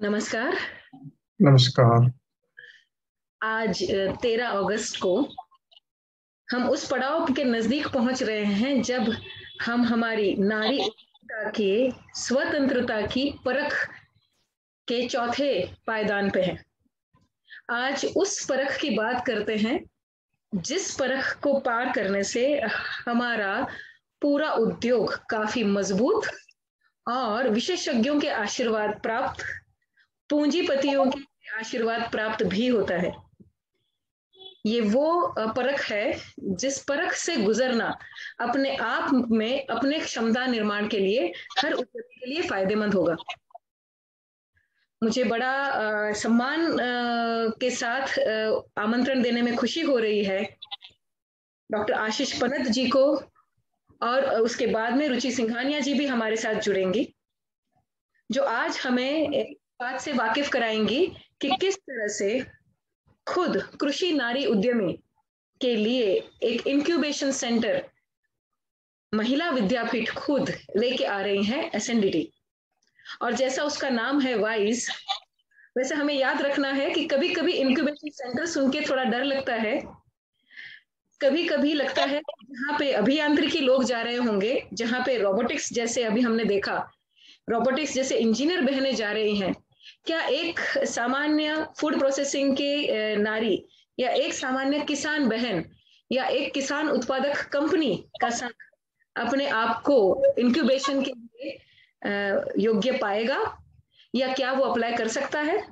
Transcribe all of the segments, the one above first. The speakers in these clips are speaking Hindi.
नमस्कार। नमस्कार। आज 13 अगस्त को हम उस पड़ाव के नजदीक पहुंच रहे हैं जब हम हमारी नारी उदारता के स्वतंत्रता की परख के चौथे पायदान पे हैं। आज उस परख की बात करते हैं जिस परख को पार करने से हमारा पूरा उद्योग काफी मजबूत और विशेषज्ञों के आशीर्वाद प्राप्त, पूंजीपतियों के आशीर्वाद प्राप्त भी होता है। ये वो परख है जिस परख से गुजरना अपने आप में अपने क्षमता निर्माण के लिए हर उद्यमी के लिए फायदेमंद होगा। मुझे बड़ा सम्मान के साथ आमंत्रण देने में खुशी हो रही है डॉक्टर आशीष पन्त जी को, और उसके बाद में रुचि सिंघानिया जी भी हमारे साथ जुड़ेंगी, जो आज हमें इस बात से वाकिफ कराएंगी कि किस तरह से खुद कृषि नारी उद्यमी के लिए एक इंक्यूबेशन सेंटर महिला विद्यापीठ खुद लेके आ रही हैं एसएनडीटी। और जैसा उसका नाम है वाइज, वैसे हमें याद रखना है कि कभी कभी इंक्यूबेशन सेंटर सुन के थोड़ा डर लगता है, कभी कभी लगता है जहाँ पे अभियांत्रिकी लोग जा रहे होंगे, जहाँ पे रोबोटिक्स जैसे अभी हमने देखा, रोबोटिक्स जैसे इंजीनियर बहनें जा रही हैं, क्या एक सामान्य फूड प्रोसेसिंग के नारी या एक सामान्य किसान बहन या एक किसान उत्पादक कंपनी का संघ अपने आप को इंक्यूबेशन के लिए योग्य पाएगा, या क्या वो अप्लाई कर सकता है?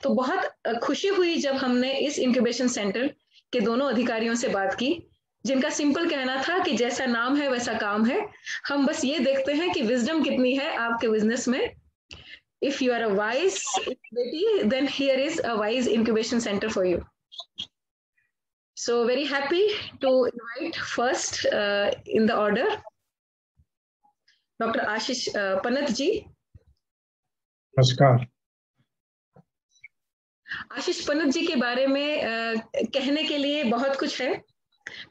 तो बहुत खुशी हुई जब हमने इस इंक्यूबेशन सेंटर के दोनों अधिकारियों से बात की, जिनका सिंपल कहना था कि जैसा नाम है वैसा काम है। हम बस ये देखते हैं कि विजडम कितनी है आपके बिजनेस में। If you are a wise lady, then here is a wise incubation center for you. So very happy to invite first in the order Dr. Ashish Pannat ji. नमस्कार। आशीष पन्त जी के बारे में कहने के लिए बहुत कुछ है,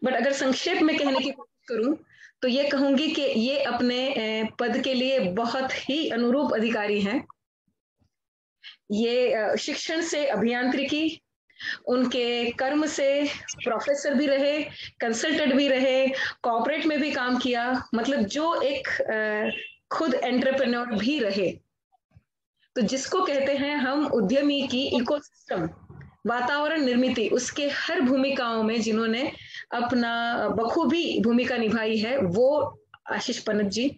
बट अगर संक्षेप में कहने की कोशिश करूं तो ये कहूंगी कि ये अपने पद के लिए बहुत ही अनुरूप अधिकारी हैं। ये शिक्षण से अभियांत्रिकी, उनके कर्म से प्रोफेसर भी रहे, कंसल्टेंट भी रहे, कॉर्पोरेट में भी काम किया, मतलब जो एक खुद एंटरप्रेन्योर भी रहे। तो जिसको कहते हैं हम उद्यमी की इकोसिस्टम वातावरण निर्मित, उसके हर भूमिकाओं में जिन्होंने अपना बखूबी भूमिका निभाई है, वो आशीष पन्त जी।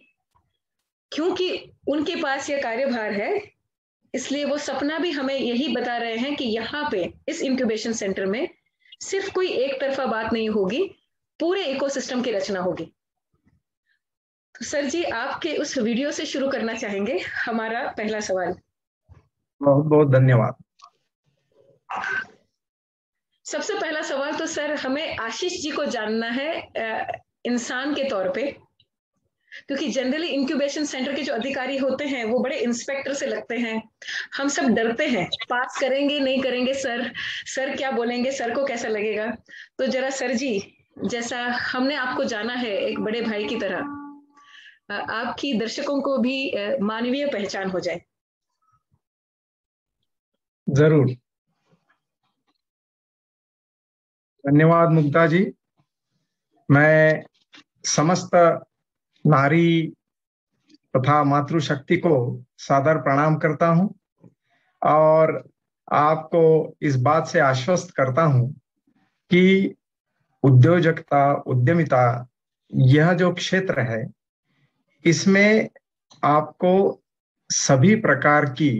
क्योंकि उनके पास यह कार्यभार है, इसलिए वो सपना भी हमें यही बता रहे हैं कि यहाँ पे इस इंक्यूबेशन सेंटर में सिर्फ कोई एक तरफा बात नहीं होगी, पूरे इकोसिस्टम की रचना होगी। तो सर जी, आपके उस वीडियो से शुरू करना चाहेंगे हमारा पहला सवाल। बहुत बहुत धन्यवाद। सबसे पहला सवाल तो सर हमें आशीष जी को जानना है इंसान के तौर पे, क्योंकि जनरली इंक्यूबेशन सेंटर के जो अधिकारी होते हैं वो बड़े इंस्पेक्टर से लगते हैं। हम सब डरते हैं, पास करेंगे नहीं करेंगे, सर क्या बोलेंगे, सर को कैसा लगेगा। तो जरा सर जी, जैसा हमने आपको जाना है एक बड़े भाई की तरह, आपकी दर्शकों को भी मानवीय पहचान हो जाए। जरूर। धन्यवाद मुग्धा जी। मैं समस्त नारी तथा मातृशक्ति को सादर प्रणाम करता हूं और आपको इस बात से आश्वस्त करता हूं कि उद्योजकता, उद्यमिता, यह जो क्षेत्र है, इसमें आपको सभी प्रकार की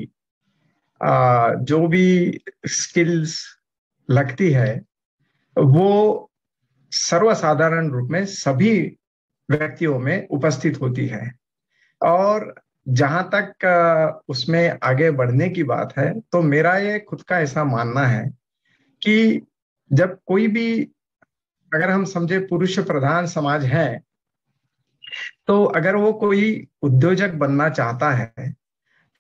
जो भी स्किल्स लगती है वो सर्वसाधारण रूप में सभी व्यक्तियों में उपस्थित होती है। और जहां तक उसमें आगे बढ़ने की बात है, तो मेरा ये खुद का ऐसा मानना है कि जब कोई भी, अगर हम समझे पुरुष प्रधान समाज है, तो अगर वो कोई उद्योजक बनना चाहता है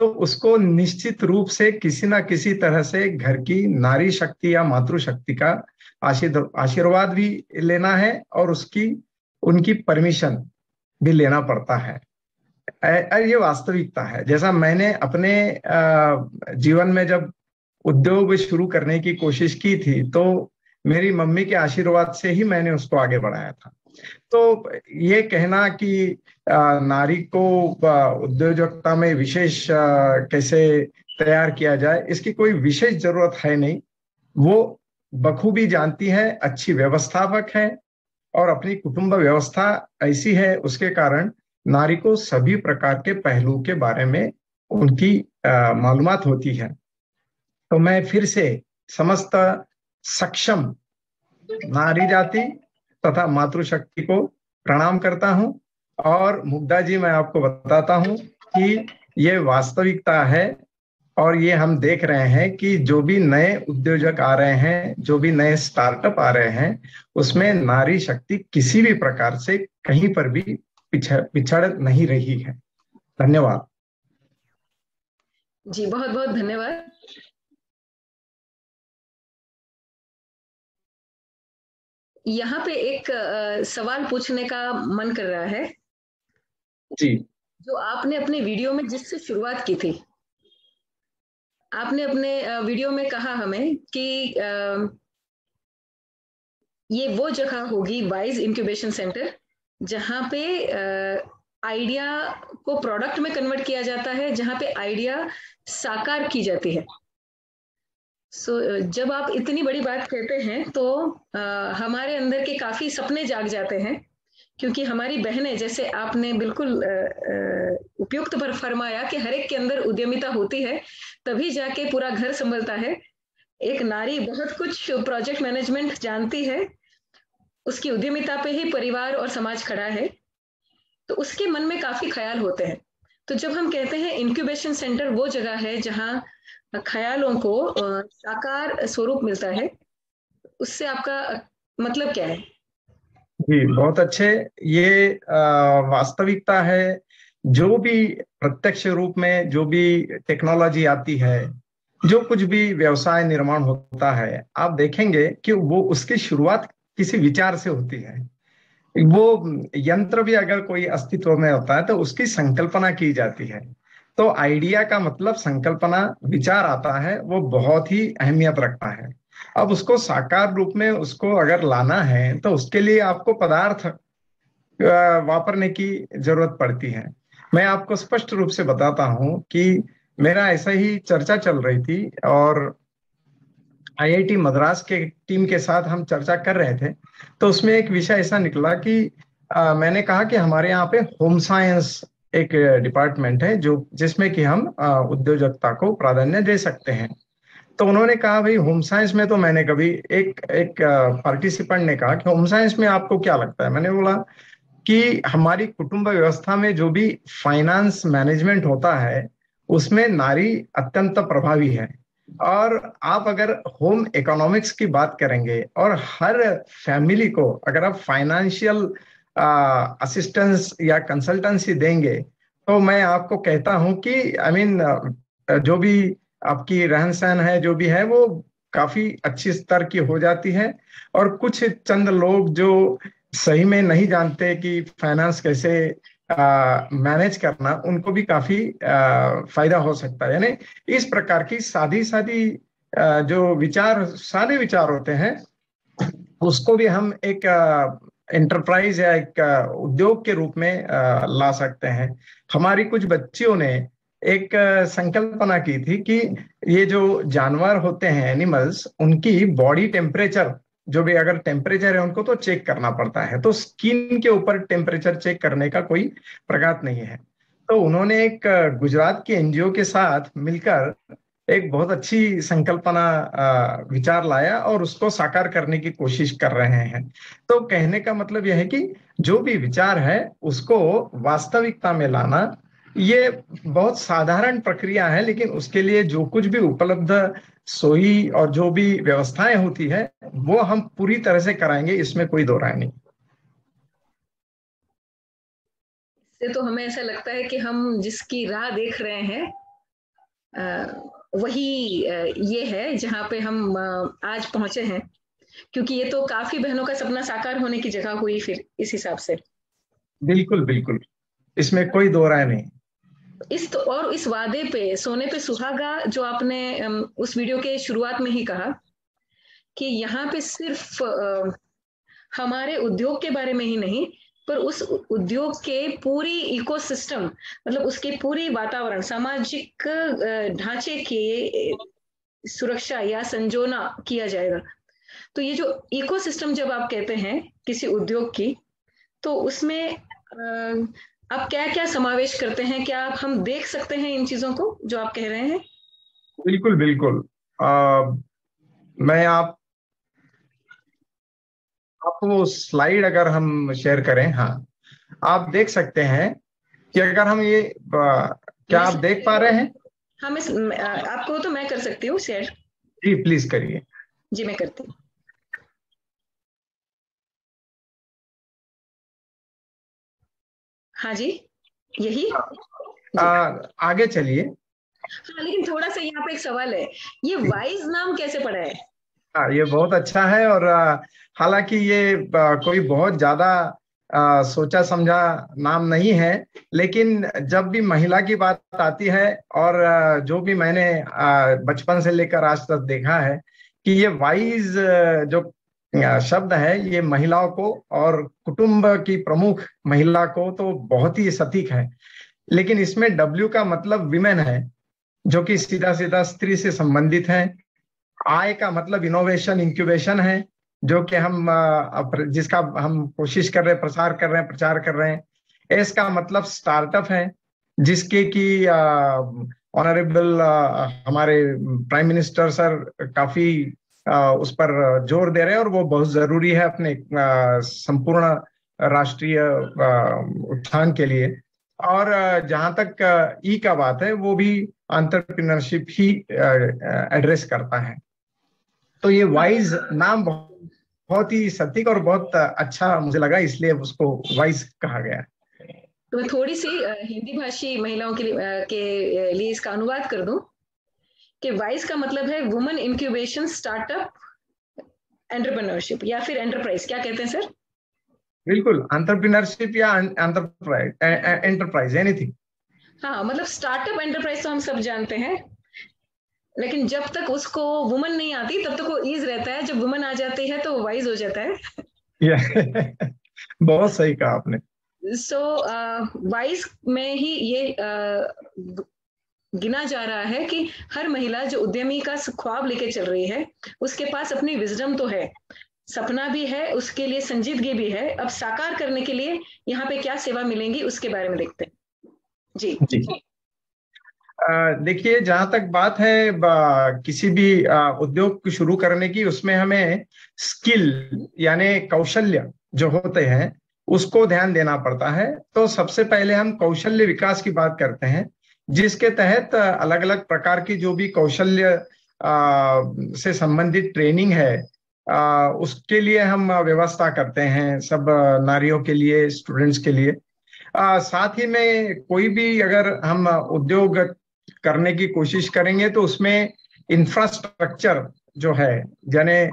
तो उसको निश्चित रूप से किसी ना किसी तरह से घर की नारी शक्ति या मातृशक्ति का आशीर्वाद भी लेना है और उनकी परमिशन भी लेना पड़ता है। ये वास्तविकता है। जैसा मैंने अपने जीवन में जब उद्योग शुरू करने की कोशिश की थी, तो मेरी मम्मी के आशीर्वाद से ही मैंने उसको आगे बढ़ाया था। तो ये कहना कि नारी को उद्योजकता में विशेष कैसे तैयार किया जाए, इसकी कोई विशेष जरूरत है नहीं। वो बखूबी जानती है, अच्छी व्यवस्थापक है, और अपनी कुटुंब व्यवस्था ऐसी है, उसके कारण नारी को सभी प्रकार के पहलू के बारे में उनकी मालूमात होती है। तो मैं फिर से समस्त सक्षम नारी जाति तथा मातृशक्ति को प्रणाम करता हूं। और मुग्धा जी, मैं आपको बताता हूं कि ये वास्तविकता है, और ये हम देख रहे हैं कि जो भी नए उद्योजक आ रहे हैं, जो भी नए स्टार्टअप आ रहे हैं, उसमें नारी शक्ति किसी भी प्रकार से कहीं पर भी पिछड़ नहीं रही है। धन्यवाद जी, बहुत बहुत धन्यवाद। यहाँ पे एक सवाल पूछने का मन कर रहा है जी। जो आपने अपने वीडियो में जिससे शुरुआत की थी, आपने अपने वीडियो में कहा हमें कि ये वो जगह होगी वाइज इंक्यूबेशन सेंटर जहाँ पे आइडिया को प्रोडक्ट में कन्वर्ट किया जाता है, जहाँ पे आइडिया साकार की जाती है। जब आप इतनी बड़ी बात कहते हैं तो हमारे अंदर के काफी सपने जाग जाते हैं, क्योंकि हमारी बहनें, जैसे आपने बिल्कुल उपयुक्त पर फरमाया कि हर एक के अंदर उद्यमिता होती है, तभी जाके पूरा घर संभलता है। एक नारी बहुत कुछ प्रोजेक्ट मैनेजमेंट जानती है, उसकी उद्यमिता पे ही परिवार और समाज खड़ा है, तो उसके मन में काफी ख्याल होते हैं। तो जब हम कहते हैं इंक्यूबेशन सेंटर वो जगह है जहां ख्यालों को साकार स्वरूप मिलता है, उससे आपका मतलब क्या है? जी, बहुत अच्छे। ये वास्तविकता है। जो भी प्रत्यक्ष रूप में जो भी टेक्नोलॉजी आती है, जो कुछ भी व्यवसाय निर्माण होता है, आप देखेंगे कि वो उसकी शुरुआत किसी विचार से होती है। वो यंत्र भी अगर कोई अस्तित्व में होता है तो उसकी संकल्पना की जाती है। तो आइडिया का मतलब संकल्पना, विचार आता है, वो बहुत ही अहमियत रखता है। अब उसको साकार रूप में उसको अगर लाना है तो उसके लिए आपको पदार्थ वापरने की जरूरत पड़ती है। मैं आपको स्पष्ट रूप से बताता हूं कि मेरा ऐसा ही चर्चा चल रही थी, और आईआईटी मद्रास के टीम के साथ हम चर्चा कर रहे थे। तो उसमें एक विषय ऐसा निकला कि मैंने कहा कि हमारे यहाँ पे होम साइंस एक डिपार्टमेंट है जो जिसमें कि हम उद्योजकता को प्राधान्य दे सकते हैं। तो उन्होंने कहा, भाई होम साइंस में तो मैंने कभी एक एक पार्टिसिपेंट ने कहा कि होम साइंस में आपको क्या लगता है? मैंने बोला कि हमारी कुटुंब व्यवस्था में जो भी फाइनेंस मैनेजमेंट होता है, उसमें नारी अत्यंत प्रभावी है। और आप अगर होम इकोनॉमिक्स की बात करेंगे और हर फैमिली को अगर आप फाइनेंशियल असिस्टेंस या कंसल्टेंसी देंगे, तो मैं आपको कहता हूं कि जो भी आपकी रहन सहन है, जो भी है, वो काफी अच्छी स्तर की हो जाती है। और कुछ चंद लोग जो सही में नहीं जानते कि फाइनेंस कैसे मैनेज करना, उनको भी काफी फायदा हो सकता है। यानी इस प्रकार की सादी सादी जो विचार, सादे विचार होते हैं, उसको भी हम एक एंटरप्राइज या एक उद्योग के रूप में ला सकते हैं। हमारी कुछ बच्चियों ने एक संकल्पना की थी कि ये जो जानवर होते हैं, एनिमल्स, उनकी बॉडी टेम्परेचर, जो भी अगर टेम्परेचर है उनको तो चेक करना पड़ता है, तो स्किन के ऊपर टेम्परेचर चेक करने का कोई प्रघात नहीं है। तो उन्होंने एक गुजरात के एनजीओ के साथ मिलकर एक बहुत अच्छी संकल्पना विचार लाया और उसको साकार करने की कोशिश कर रहे हैं। तो कहने का मतलब यह है कि जो भी विचार है उसको वास्तविकता में लाना, ये बहुत साधारण प्रक्रिया है, लेकिन उसके लिए जो कुछ भी उपलब्ध सोई और जो भी व्यवस्थाएं होती है, वो हम पूरी तरह से कराएंगे, इसमें कोई दो राय नहीं। इससे तो हमें ऐसा लगता है कि हम जिसकी राह देख रहे हैं वही ये है जहाँ पे हम आज पहुंचे हैं, क्योंकि ये तो काफी बहनों का सपना साकार होने की जगह हुई फिर इस हिसाब से। बिल्कुल बिल्कुल, इसमें कोई दो राय नहीं। और इस वादे पे, सोने पे सुहागा, जो आपने उस वीडियो के शुरुआत में ही कहा कि यहाँ पे सिर्फ हमारे उद्योग के बारे में ही नहीं, पर उस उद्योग के पूरी इकोसिस्टम, मतलब उसके पूरी वातावरण, सामाजिक ढांचे की सुरक्षा या संजोना किया जाएगा। तो ये जो इकोसिस्टम जब आप कहते हैं किसी उद्योग की, तो उसमें आप क्या क्या समावेश करते हैं? क्या हम देख सकते हैं इन चीजों को जो आप कह रहे हैं? बिल्कुल बिल्कुल। मैं आपको वो स्लाइड अगर हम शेयर करें, हाँ, आप देख सकते हैं कि अगर हम ये क्या आप देख पा रहे हैं? हाँ, मैं आपको तो मैं कर सकती हूँ शेयर। जी प्लीज करिए। जी मैं करती हूँ। हाँ जी, यही। आगे चलिए। हाँ, लेकिन थोड़ा सा यहाँ पे एक सवाल है, ये वाइज नाम कैसे पड़ा है? हाँ, ये बहुत अच्छा है। और हालांकि ये कोई बहुत ज्यादा सोचा समझा नाम नहीं है, लेकिन जब भी महिला की बात आती है, और जो भी मैंने बचपन से लेकर आज तक देखा है कि ये वाइज जो शब्द है, ये महिलाओं को और कुटुंब की प्रमुख महिला को तो बहुत ही सटीक है। लेकिन इसमें डब्ल्यू का मतलब विमेन है, जो कि सीधा सीधा स्त्री से संबंधित है। आय का मतलब इनोवेशन, इंक्यूबेशन है, जो कि हम जिसका हम कोशिश कर रहे हैं, प्रसार कर रहे हैं, प्रचार कर रहे हैं। एस का मतलब स्टार्टअप है, जिसके कि ऑनरेबल हमारे प्राइम मिनिस्टर सर काफी उस पर जोर दे रहे हैं, और वो बहुत जरूरी है अपने संपूर्ण राष्ट्रीय उत्थान के लिए। और जहां तक ई का बात है, वो भी एंटरप्रेन्योरशिप ही एड्रेस करता है। तो ये वाइज नाम बहुत ही सटीक और बहुत अच्छा मुझे लगा, इसलिए उसको वाइज कहा गया। तो मैं थोड़ी सी हिंदी भाषी महिलाओं के लिए इसका अनुवाद कर दूं कि वाइज का मतलब है वुमेन इंक्यूबेशन स्टार्टअप एंटरप्रेन्योरशिप, या फिर एंटरप्राइज, क्या कहते हैं सर? बिल्कुल, एंटरप्रेन्योरशिप या एंटरप्राइज एनीथिंग। हाँ, मतलब स्टार्टअप एंटरप्राइज तो हम सब जानते हैं, लेकिन जब तक उसको वुमन नहीं आती तब तक वो ईज रहता है, जब वुमन आ जाती है तो वो वाइज हो जाता है। बहुत सही कहा आपने। सो वाइज में ही ये गिना जा रहा है कि हर महिला जो उद्यमी का ख्वाब लेके चल रही है, उसके पास अपनी विजडम तो है, सपना भी है, उसके लिए संजीदगी भी है। अब साकार करने के लिए यहाँ पे क्या सेवा मिलेंगी, उसके बारे में देखते हैं। जी जी, देखिए, जहां तक बात है किसी भी उद्योग को शुरू करने की, उसमें हमें स्किल यानी कौशल्य जो होते हैं उसको ध्यान देना पड़ता है। तो सबसे पहले हम कौशल्य विकास की बात करते हैं, जिसके तहत अलग अलग प्रकार की जो भी कौशल्य से संबंधित ट्रेनिंग है, उसके लिए हम व्यवस्था करते हैं, सब नारियों के लिए, स्टूडेंट्स के लिए। साथ ही में कोई भी अगर हम उद्योग करने की कोशिश करेंगे, तो उसमें इंफ्रास्ट्रक्चर जो है, यानी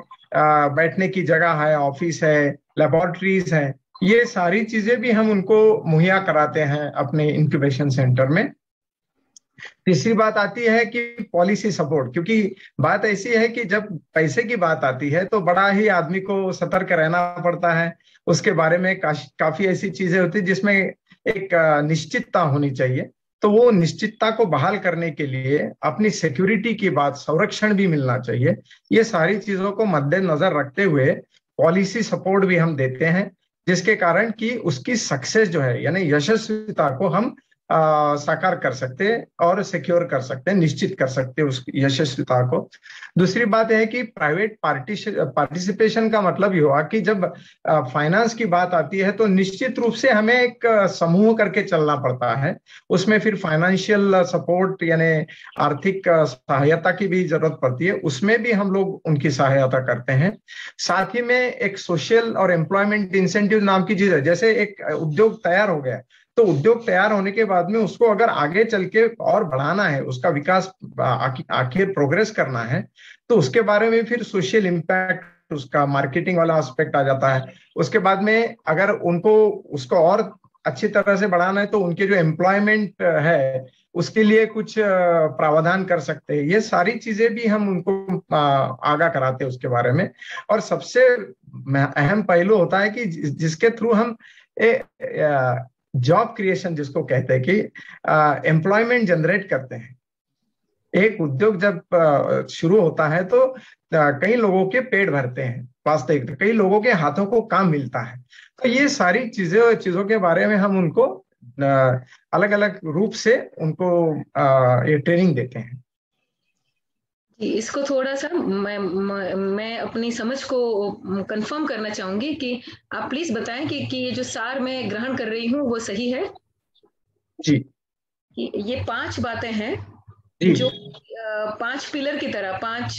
बैठने की जगह है, ऑफिस है, लेबोरेटरीज है, ये सारी चीजें भी हम उनको मुहैया कराते हैं अपने इंक्यूबेशन सेंटर में। तीसरी बात आती है कि पॉलिसी सपोर्ट, क्योंकि बात ऐसी है कि जब पैसे की बात आती है तो बड़ा ही आदमी को सतर्क रहना पड़ता है। उसके बारे में काफी ऐसी चीजें होती है जिसमें एक निश्चितता होनी चाहिए। तो वो निश्चितता को बहाल करने के लिए अपनी सिक्योरिटी की बात, संरक्षण भी मिलना चाहिए। ये सारी चीजों को मद्देनजर रखते हुए पॉलिसी सपोर्ट भी हम देते हैं, जिसके कारण कि उसकी सक्सेस जो है, यानी यशस्विता को हम साकार कर सकते हैं और सिक्योर कर सकते हैं, निश्चित कर सकते हैं उस यशस्विता को। दूसरी बात है कि प्राइवेट पार्टिसिपेशन का मतलब ये हुआ कि जब फाइनेंस की बात आती है, तो निश्चित रूप से हमें एक समूह करके चलना पड़ता है। उसमें फिर फाइनेंशियल सपोर्ट यानी आर्थिक सहायता की भी जरूरत पड़ती है, उसमें भी हम लोग उनकी सहायता करते हैं। साथ ही में एक सोशल और एम्प्लॉयमेंट इंसेंटिव नाम की चीज है। जैसे एक उद्योग तैयार हो गया, तो उद्योग तैयार होने के बाद में उसको अगर आगे चल के और बढ़ाना है, उसका विकास आखिर प्रोग्रेस करना है, तो उसके बारे में फिर सोशल इम्पैक्ट, उसका मार्केटिंग वाला एस्पेक्ट आ जाता है। उसके बाद में अगर उनको उसको और अच्छी तरह से बढ़ाना है तो उनके जो एम्प्लॉयमेंट है उसके लिए कुछ प्रावधान कर सकते हैं। ये सारी चीजें भी हम उनको आगाह कराते हैं उसके बारे में। और सबसे अहम पहलू होता है कि जिसके थ्रू हम जॉब क्रिएशन जिसको कहते हैं कि एम्प्लॉयमेंट जनरेट करते हैं। एक उद्योग जब शुरू होता है तो कई लोगों के पेट भरते हैं, वास्तविक कई लोगों के हाथों को काम मिलता है। तो ये सारी चीजों के बारे में हम उनको अलग अलग रूप से उनको ये ट्रेनिंग देते हैं। इसको थोड़ा सा मैं अपनी समझ को कंफर्म करना चाहूंगी कि आप प्लीज बताएं कि ये जो सार मैं ग्रहण कर रही हूँ वो सही है जी। कि ये 5 बातें हैं जी। जो 5 पिलर की तरह, 5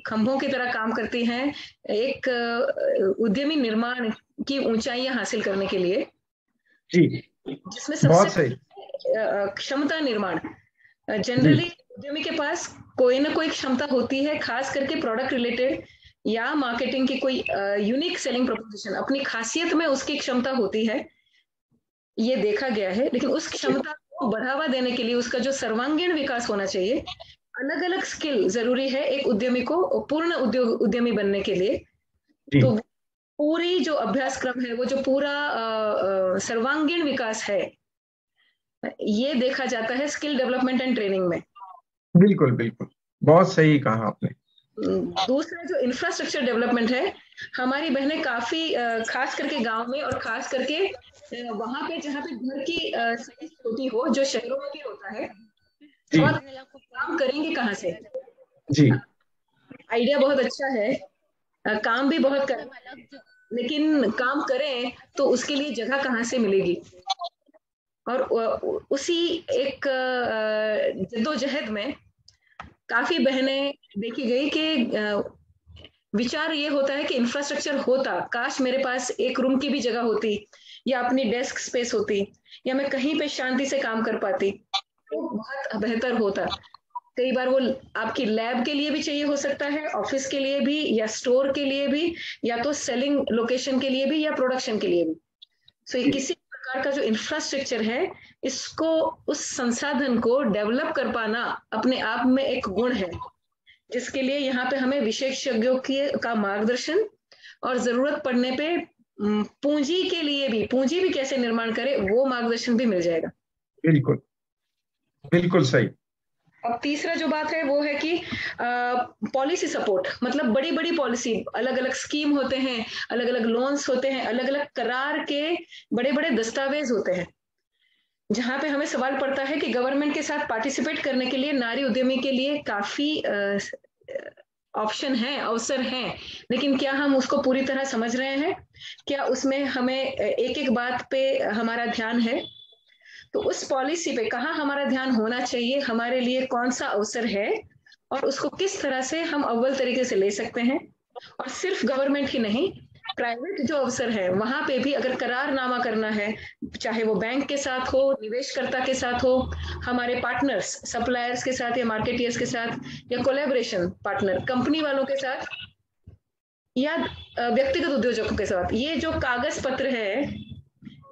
खंभों की तरह काम करती हैं एक उद्यमी निर्माण की ऊंचाइयां हासिल करने के लिए। जी, जिसमें बहुत सबसे सही। क्षमता निर्माण। जनरली उद्यमी के पास कोई ना कोई क्षमता होती है, खास करके प्रोडक्ट रिलेटेड या मार्केटिंग की कोई यूनिक सेलिंग प्रोपोजिशन, अपनी खासियत में उसकी क्षमता होती है, ये देखा गया है। लेकिन उस क्षमता को बढ़ावा देने के लिए उसका जो सर्वांगीण विकास होना चाहिए, अलग अलग स्किल जरूरी है एक उद्यमी को पूर्ण उद्यमी बनने के लिए। तो पूरी जो अभ्यासक्रम है, वो जो पूरा सर्वांगीण विकास है, ये देखा जाता है स्किल डेवलपमेंट एंड ट्रेनिंग में। बिल्कुल बिल्कुल, बहुत सही कहा आपने। दूसरा जो इंफ्रास्ट्रक्चर डेवलपमेंट है, हमारी बहनें काफी खास करके गांव में और खास करके वहां पे जहाँ पे घर की साइज छोटी हो, जो शहरों में भी होता है, बहुत काम करेंगे कहाँ से? जी। आइडिया बहुत अच्छा है, काम भी बहुत करें, लेकिन काम करें तो उसके लिए जगह कहाँ से मिलेगी? और उसी एक जद्दोजहद में काफी बहनें देखी गई कि विचार ये होता है कि इंफ्रास्ट्रक्चर होता, काश मेरे पास एक रूम की भी जगह होती, या अपनी डेस्क स्पेस होती, या मैं कहीं पे शांति से काम कर पाती, तो बहुत बेहतर होता। कई बार वो आपकी लैब के लिए भी चाहिए हो सकता है, ऑफिस के लिए भी, या स्टोर के लिए भी, या तो सेलिंग लोकेशन के लिए भी, या प्रोडक्शन के लिए भी। सो किसी प्रकार का जो इंफ्रास्ट्रक्चर है, इसको, उस संसाधन को डेवलप कर पाना अपने आप में एक गुण है, जिसके लिए यहाँ पे हमें विशेषज्ञों का मार्गदर्शन और जरूरत पड़ने पे पूंजी के लिए भी, पूंजी भी कैसे निर्माण करे, वो मार्गदर्शन भी मिल जाएगा। बिल्कुल बिल्कुल सही। अब तीसरा जो बात है वो है कि पॉलिसी सपोर्ट, मतलब बड़ी बड़ी पॉलिसी, अलग अलग स्कीम होते हैं, अलग अलग लोन्स होते हैं, अलग अलग करार के बड़े बड़े दस्तावेज होते हैं, जहां पे हमें सवाल पड़ता है कि गवर्नमेंट के साथ पार्टिसिपेट करने के लिए नारी उद्यमी के लिए काफी ऑप्शन है, अवसर हैं, लेकिन क्या हम उसको पूरी तरह समझ रहे हैं? क्या उसमें हमें एक एक बात पे हमारा ध्यान है? तो उस पॉलिसी पे कहाँ हमारा ध्यान होना चाहिए, हमारे लिए कौन सा अवसर है, और उसको किस तरह से हम अव्वल तरीके से ले सकते हैं? और सिर्फ गवर्नमेंट ही नहीं, प्राइवेट जो अवसर है वहां पे भी अगर करारनामा करना है, चाहे वो बैंक के साथ हो, निवेशकर्ता के साथ हो, हमारे पार्टनर्स, सप्लायर्स के साथ या मार्केटियर्स के साथ, या कोलैबोरेशन पार्टनर कंपनी वालों के साथ, या व्यक्तिगत उद्योजकों के साथ, ये जो कागज पत्र है,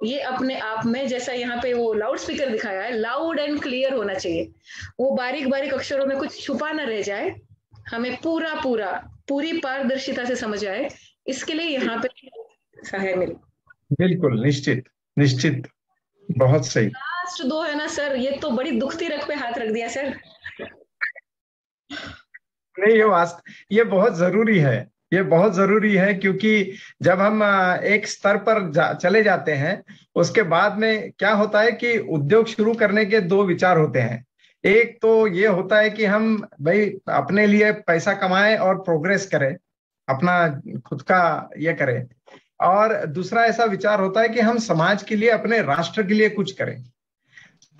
ये अपने आप में, जैसा यहाँ पे वो लाउड स्पीकर दिखाया है, लाउड एंड क्लियर होना चाहिए। वो बारीक बारीक अक्षरों में कुछ छुपा ना रह जाए, हमें पूरी पारदर्शिता से समझ आए, इसके लिए यहाँ पे सहाय मिले। बिल्कुल, निश्चित निश्चित, बहुत सही। लास्ट 2 है ना सर, ये तो बड़ी दुखती रग पे हाथ रख दिया सर। नहीं, ये बहुत जरूरी है, ये बहुत जरूरी है, क्योंकि जब हम एक स्तर पर चले जाते हैं, उसके बाद में क्या होता है कि उद्योग शुरू करने के 2 विचार होते हैं। एक तो ये होता है कि हम भाई अपने लिए पैसा कमाएं और प्रोग्रेस करें, अपना खुद का ये करें, और दूसरा ऐसा विचार होता है कि हम समाज के लिए, अपने राष्ट्र के लिए कुछ करें।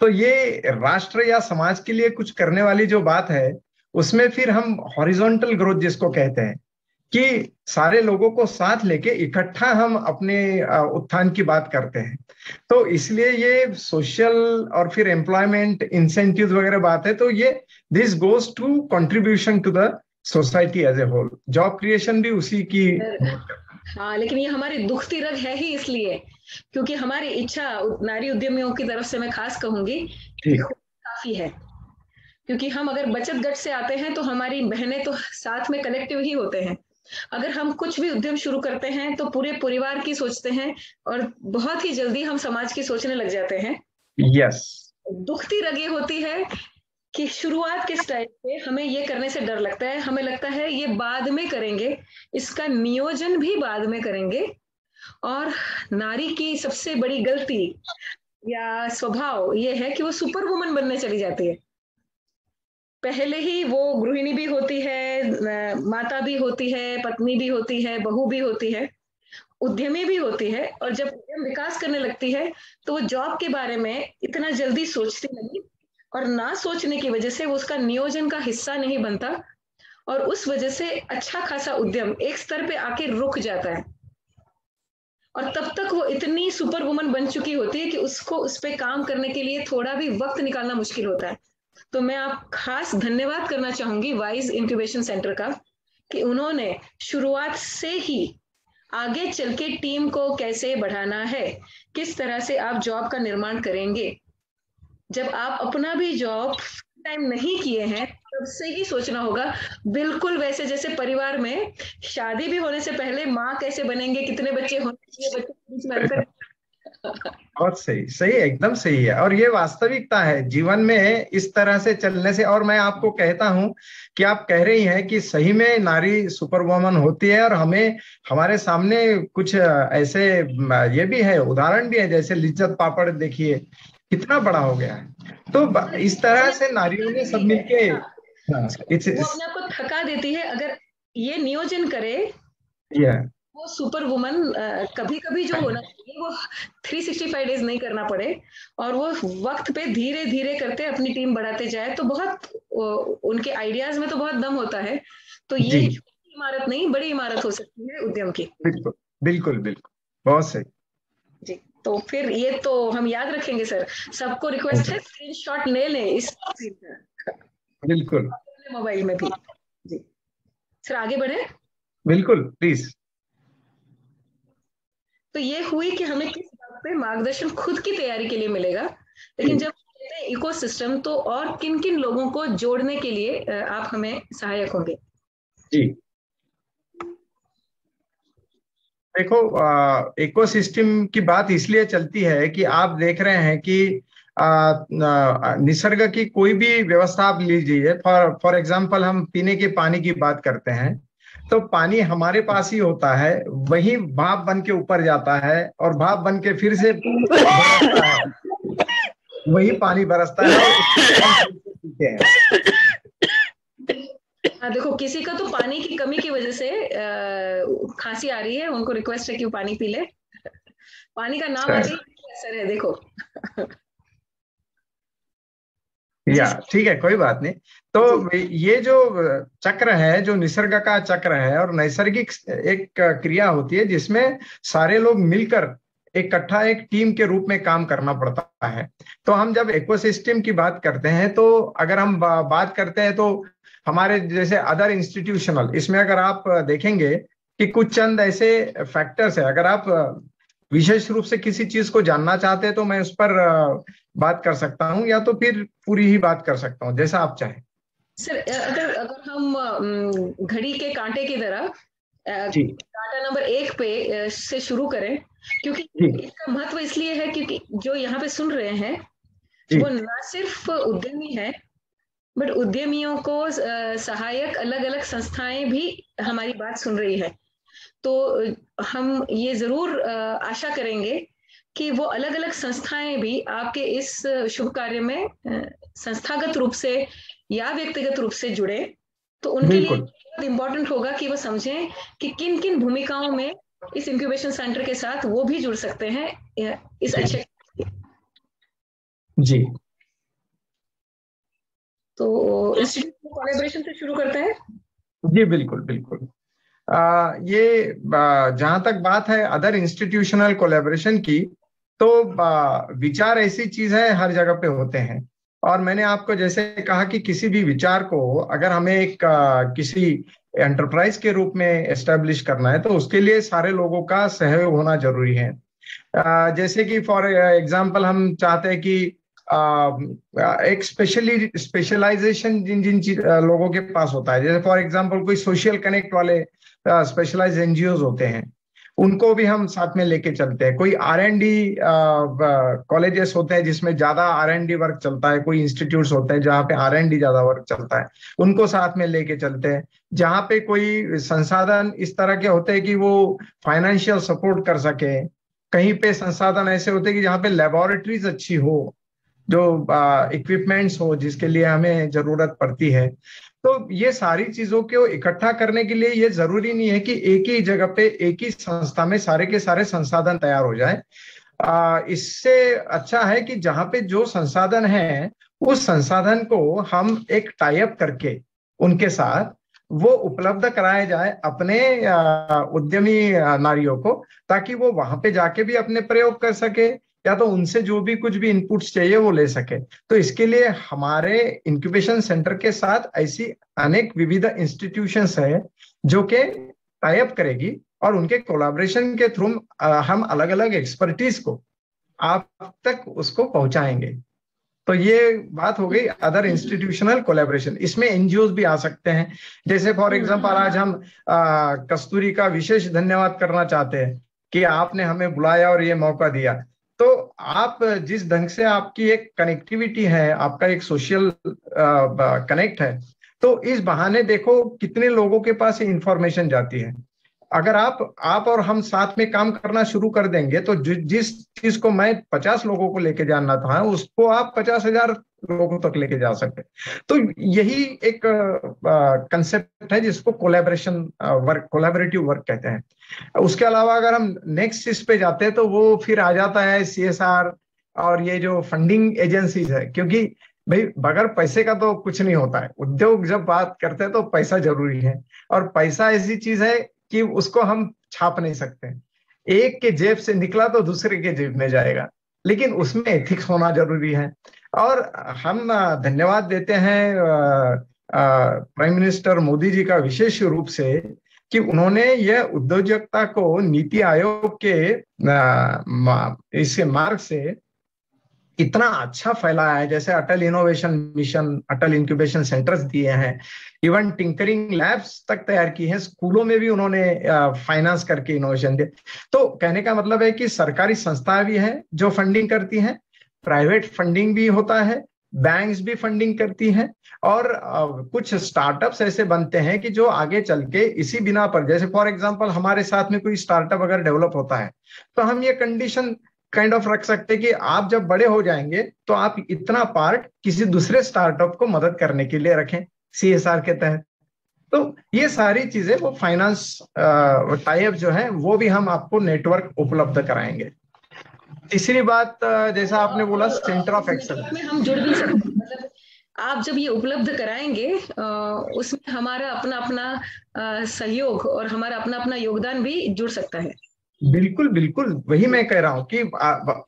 तो ये राष्ट्र या समाज के लिए कुछ करने वाली जो बात है, उसमें फिर हम हॉरिजॉन्टल ग्रोथ जिसको कहते हैं, कि सारे लोगों को साथ लेके इकट्ठा हम अपने उत्थान की बात करते हैं। तो इसलिए ये सोशल और फिर एम्प्लॉयमेंट इंसेंटिव्स वगैरह बात है, तो ये this goes to contribution to the society as a whole. Job creation भी उसी की। हाँ, लेकिन ये हमारी दुखती रग है ही इसलिए क्योंकि हमारी इच्छा नारी उद्यमियों की तरफ से मैं खास कहूंगी कि काफी है। क्योंकि हम अगर बचत गट से आते हैं तो हमारी बहनें तो साथ में कलेक्टिव ही होते हैं। अगर हम कुछ भी उद्यम शुरू करते हैं तो पूरे परिवार की सोचते हैं और बहुत ही जल्दी हम समाज की सोचने लग जाते हैं। यस। दुखती रग ये होती है कि शुरुआत के स्टाइल पे हमें ये करने से डर लगता है, हमें लगता है ये बाद में करेंगे, इसका नियोजन भी बाद में करेंगे। और नारी की सबसे बड़ी गलती या स्वभाव ये है कि वो सुपर वुमन बनने चली जाती है। पहले ही वो गृहिणी भी होती है, माता भी होती है, पत्नी भी होती है, बहू भी होती है, उद्यमी भी होती है, और जब उद्यम विकास करने लगती है तो वो जॉब के बारे में इतना जल्दी सोचती नहीं, और ना सोचने की वजह से वो उसका नियोजन का हिस्सा नहीं बनता, और उस वजह से अच्छा खासा उद्यम एक स्तर पे आके रुक जाता है। और तब तक वो इतनी सुपर वुमन बन चुकी होती है कि उसको उस पर काम करने के लिए थोड़ा भी वक्त निकालना मुश्किल होता है। तो मैं आप खास धन्यवाद करना चाहूंगी वाइज इंक्यूबेशन सेंटर का कि उन्होंने शुरुआत से ही आगे चल के टीम को कैसे बढ़ाना है, किस तरह से आप जॉब का निर्माण करेंगे। जब आप अपना भी जॉब टाइम नहीं किए हैं तब से ही सोचना होगा, बिल्कुल वैसे जैसे परिवार में शादी भी होने से पहले माँ कैसे बनेंगे, कितने बच्चे होने चाहिए, बच्चों के बीच में अंतर। बहुत सही, सही, एकदम सही है। और ये वास्तविकता है जीवन में इस तरह से चलने से। और मैं आपको कहता हूं कि आप कह रही हैं कि सही में नारी सुपर वुमन होती है, और हमें हमारे सामने कुछ ऐसे ये भी है, उदाहरण भी है, जैसे लिज्जत पापड़ देखिए कितना बड़ा हो गया है। तो इस तरह से नारियों ने सब मिलके वो अपने आप को थका देती है अगर ये नियोजन करे। वो सुपर वुमन कभी कभी जो होना चाहिए वो 365 डेज नहीं करना पड़े, और वो वक्त पे धीरे धीरे करते अपनी टीम बढ़ाते जाए तो बहुत उनके आइडियाज में तो बहुत दम होता है। तो ये इमारत नहीं, बड़ी इमारत हो सकती है उद्यम की। बिल्कुल बिल्कुल बिल्कुल, बहुत सही जी, तो फिर ये तो हम याद रखेंगे सर। सबको रिक्वेस्ट है स्क्रीनशॉट ले लें इस बिल्कुल मोबाइल में भी। जी सर, आगे बढ़े। बिल्कुल प्लीज। तो ये हुई कि हमें किस बात पे मार्गदर्शन खुद की तैयारी के लिए मिलेगा, लेकिन जब कहते हैं इकोसिस्टम तो और किन किन लोगों को जोड़ने के लिए आप हमें सहायक होंगे। जी देखो, इकोसिस्टम की बात इसलिए चलती है कि आप देख रहे हैं कि निसर्ग की कोई भी व्यवस्था आप लीजिए, फॉर एग्जांपल हम पीने के पानी की बात करते हैं, तो पानी हमारे पास ही होता है, वही भाप बन के ऊपर जाता है, और भाप बन के फिर से बरसता है, वही पानी बरसता है, और पीते हैं। देखो, किसी का तो पानी की कमी की वजह से खांसी आ रही है, उनको रिक्वेस्ट है कि वो पानी पी ले। पानी का नाम आते ही असर है, देखो। या ठीक है, कोई बात नहीं। तो ये जो चक्र है, जो निसर्ग का चक्र है, और नैसर्गिक एक क्रिया होती है जिसमें सारे लोग मिलकर इकट्ठा एक टीम के रूप में काम करना पड़ता है। तो हम जब इकोसिस्टम की बात करते हैं, तो अगर हम बात करते हैं तो हमारे जैसे अदर इंस्टीट्यूशनल, इसमें अगर आप देखेंगे कि कुछ चंद ऐसे फैक्टर्स है, अगर आप विशेष रूप से किसी चीज को जानना चाहते हैं तो मैं उस पर बात कर सकता हूं, या तो फिर पूरी ही बात कर सकता हूं, जैसा आप चाहें। सर, अगर हम घड़ी के कांटे की तरह कांटा नंबर 1 पे से शुरू करें, क्योंकि इसका महत्व इसलिए है क्योंकि जो यहाँ पे सुन रहे हैं वो ना सिर्फ उद्यमी है, बट उद्यमियों को सहायक अलग अलग संस्थाएं भी हमारी बात सुन रही है। तो हम ये जरूर आशा करेंगे कि वो अलग अलग संस्थाएं भी आपके इस शुभ कार्य में संस्थागत रूप से या व्यक्तिगत रूप से जुड़े। तो उनके लिए बहुत इंपॉर्टेंट होगा कि वो समझें कि किन किन भूमिकाओं में इस इंक्यूबेशन सेंटर के साथ वो भी जुड़ सकते हैं इस अच्छे। जी, तो इंस्टीट्यूट कोलैबोरेशन से शुरू करते हैं। जी बिल्कुल बिल्कुल। ये जहां तक बात है अदर इंस्टीट्यूशनल कोलैबोरेशन की, तो विचार ऐसी चीज है, हर जगह पे होते हैं, और मैंने आपको जैसे कहा कि किसी भी विचार को अगर हमें एक किसी एंटरप्राइज के रूप में एस्टेब्लिश करना है तो उसके लिए सारे लोगों का सहयोग होना जरूरी है। जैसे कि फॉर एग्जांपल हम चाहते हैं कि एक स्पेशलाइजेशन जिन जिन लोगों के पास होता है, जैसे फॉर एग्जांपल कोई सोशल कनेक्ट वाले स्पेशलाइज एनजीओज होते हैं, उनको भी हम साथ में लेके चलते हैं। कोई R&D कॉलेजेस होते हैं जिसमें ज्यादा R&D वर्क चलता है, कोई इंस्टीट्यूट्स होते हैं जहाँ पे R&D ज्यादा वर्क चलता है, उनको साथ में लेके चलते हैं। जहाँ पे कोई संसाधन इस तरह के होते हैं कि वो फाइनेंशियल सपोर्ट कर सके, कहीं पे संसाधन ऐसे होते हैं कि जहाँ पे लेबोरेटरीज अच्छी हो, जो इक्विपमेंट्स हो जिसके लिए हमें जरूरत पड़ती है। तो ये सारी चीजों को इकट्ठा करने के लिए ये जरूरी नहीं है कि एक ही जगह पे एक ही संस्था में सारे के सारे संसाधन तैयार हो जाए। इससे अच्छा है कि जहाँ पे जो संसाधन है उस संसाधन को हम एक टाई अप करके उनके साथ वो उपलब्ध कराया जाए अपने उद्यमी नारियों को, ताकि वो वहां पे जाके भी अपने प्रयोग कर सके या तो उनसे जो भी कुछ भी इनपुट्स चाहिए वो ले सके। तो इसके लिए हमारे इंक्यूबेशन सेंटर के साथ ऐसी अनेक विविध इंस्टीट्यूशंस है जो कि टाई अप करेगी और उनके कोलैबोरेशन के थ्रू हम अलग अलग एक्सपर्टीज को आप तक उसको पहुंचाएंगे। तो ये बात हो गई अदर इंस्टीट्यूशनल कोलैबोरेशन। इसमें एनजीओज भी आ सकते हैं। जैसे फॉर एग्जांपल आज हम कस्तूरी का विशेष धन्यवाद करना चाहते हैं कि आपने हमें बुलाया और ये मौका दिया। तो आप जिस ढंग से आपकी एक कनेक्टिविटी है, आपका एक सोशल कनेक्ट है, तो इस बहाने देखो कितने लोगों के पास इंफॉर्मेशन जाती है। अगर आप और हम साथ में काम करना शुरू कर देंगे तो जिस चीज को मैं 50 लोगों को लेके जाना था उसको आप 50,000 लोगों तक लेके जा सकते। तो यही एक कंसेप्ट है जिसको कोलैबोरेशन वर्क, कोलैबोरेटिव वर्क कहते हैं। उसके अलावा अगर हम नेक्स्ट इस पे जाते हैं तो वो फिर आ जाता है CSR और ये जो फंडिंग एजेंसीज है, क्योंकि भाई बगैर पैसे का तो कुछ नहीं होता है। उद्योग जब बात करते हैं तो पैसा जरूरी है, और पैसा ऐसी चीज है कि उसको हम छाप नहीं सकते। एक के जेब से निकला तो दूसरे के जेब में जाएगा, लेकिन उसमें एथिक्स होना जरूरी है। और हम धन्यवाद देते हैं प्राइम मिनिस्टर मोदी जी का विशेष रूप से कि उन्होंने यह उद्योजकता को नीति आयोग के इसके मार्ग से इतना अच्छा फैलाया है। जैसे अटल इनोवेशन मिशन, अटल इंक्यूबेशन सेंटर्स दिए हैं, इवन टिंकरिंग लैब्स तक तैयार की हैं, स्कूलों में भी उन्होंने फाइनेंस करके इनोवेशन दिए। तो कहने का मतलब है कि सरकारी संस्थाएं भी हैं जो फंडिंग करती हैं, प्राइवेट फंडिंग भी होता है, बैंक्स भी फंडिंग करती हैं, और कुछ स्टार्टअप्स ऐसे बनते हैं कि जो आगे चल के इसी बिना पर, जैसे फॉर एग्जांपल हमारे साथ में कोई स्टार्टअप अगर डेवलप होता है तो हम ये कंडीशन काइंड ऑफ रख सकते हैं कि आप जब बड़े हो जाएंगे तो आप इतना पार्ट किसी दूसरे स्टार्टअप को मदद करने के लिए रखें CSR के तहत। तो ये सारी चीजें वो फाइनेंस टाई अप जो है वो भी हम आपको नेटवर्क उपलब्ध कराएंगे। तीसरी बात, जैसा आपने बोला सेंटर ऑफ एक्सेलेंस में हम जुड़ भी सकते हैं। मतलब आप जब ये उपलब्ध कराएंगे उसमें हमारा अपना अपना सहयोग और हमारा अपना अपना योगदान भी जुड़ सकता है। बिल्कुल बिल्कुल, वही मैं कह रहा हूँ कि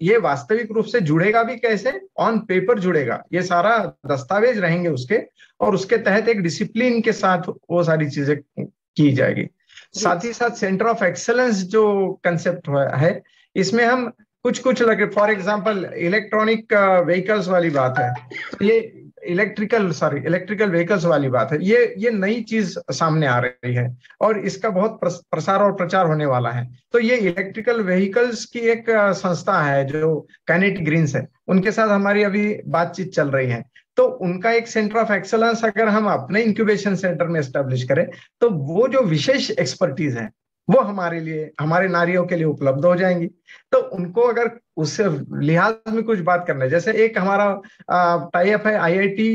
ये वास्तविक रूप से जुड़ेगा भी कैसे, ऑन पेपर जुड़ेगा, ये सारा दस्तावेज रहेंगे उसके, और उसके तहत एक डिसिप्लिन के साथ वो सारी चीजें की जाएगी। साथ ही साथ सेंटर ऑफ एक्सेलेंस जो कंसेप्ट है, इसमें हम कुछ कुछ लगे, फॉर एग्जांपल इलेक्ट्रॉनिक व्हीकल्स वाली बात है, तो ये इलेक्ट्रिकल व्हीकल्स वाली बात है, ये नई चीज सामने आ रही है और इसका बहुत प्रसार और प्रचार होने वाला है। तो ये इलेक्ट्रिकल व्हीकल्स की एक संस्था है जो काइनेटिक ग्रीन्स है, उनके साथ हमारी अभी बातचीत चल रही है। तो उनका एक सेंटर ऑफ एक्सेलेंस अगर हम अपने इंक्यूबेशन सेंटर में एस्टेब्लिश करें तो वो जो विशेष एक्सपर्टीज है वो हमारे लिए, हमारे नारियों के लिए उपलब्ध हो जाएंगी। तो उनको अगर उस लिहाज में कुछ बात करना है, जैसे एक हमारा टाई अप है IIT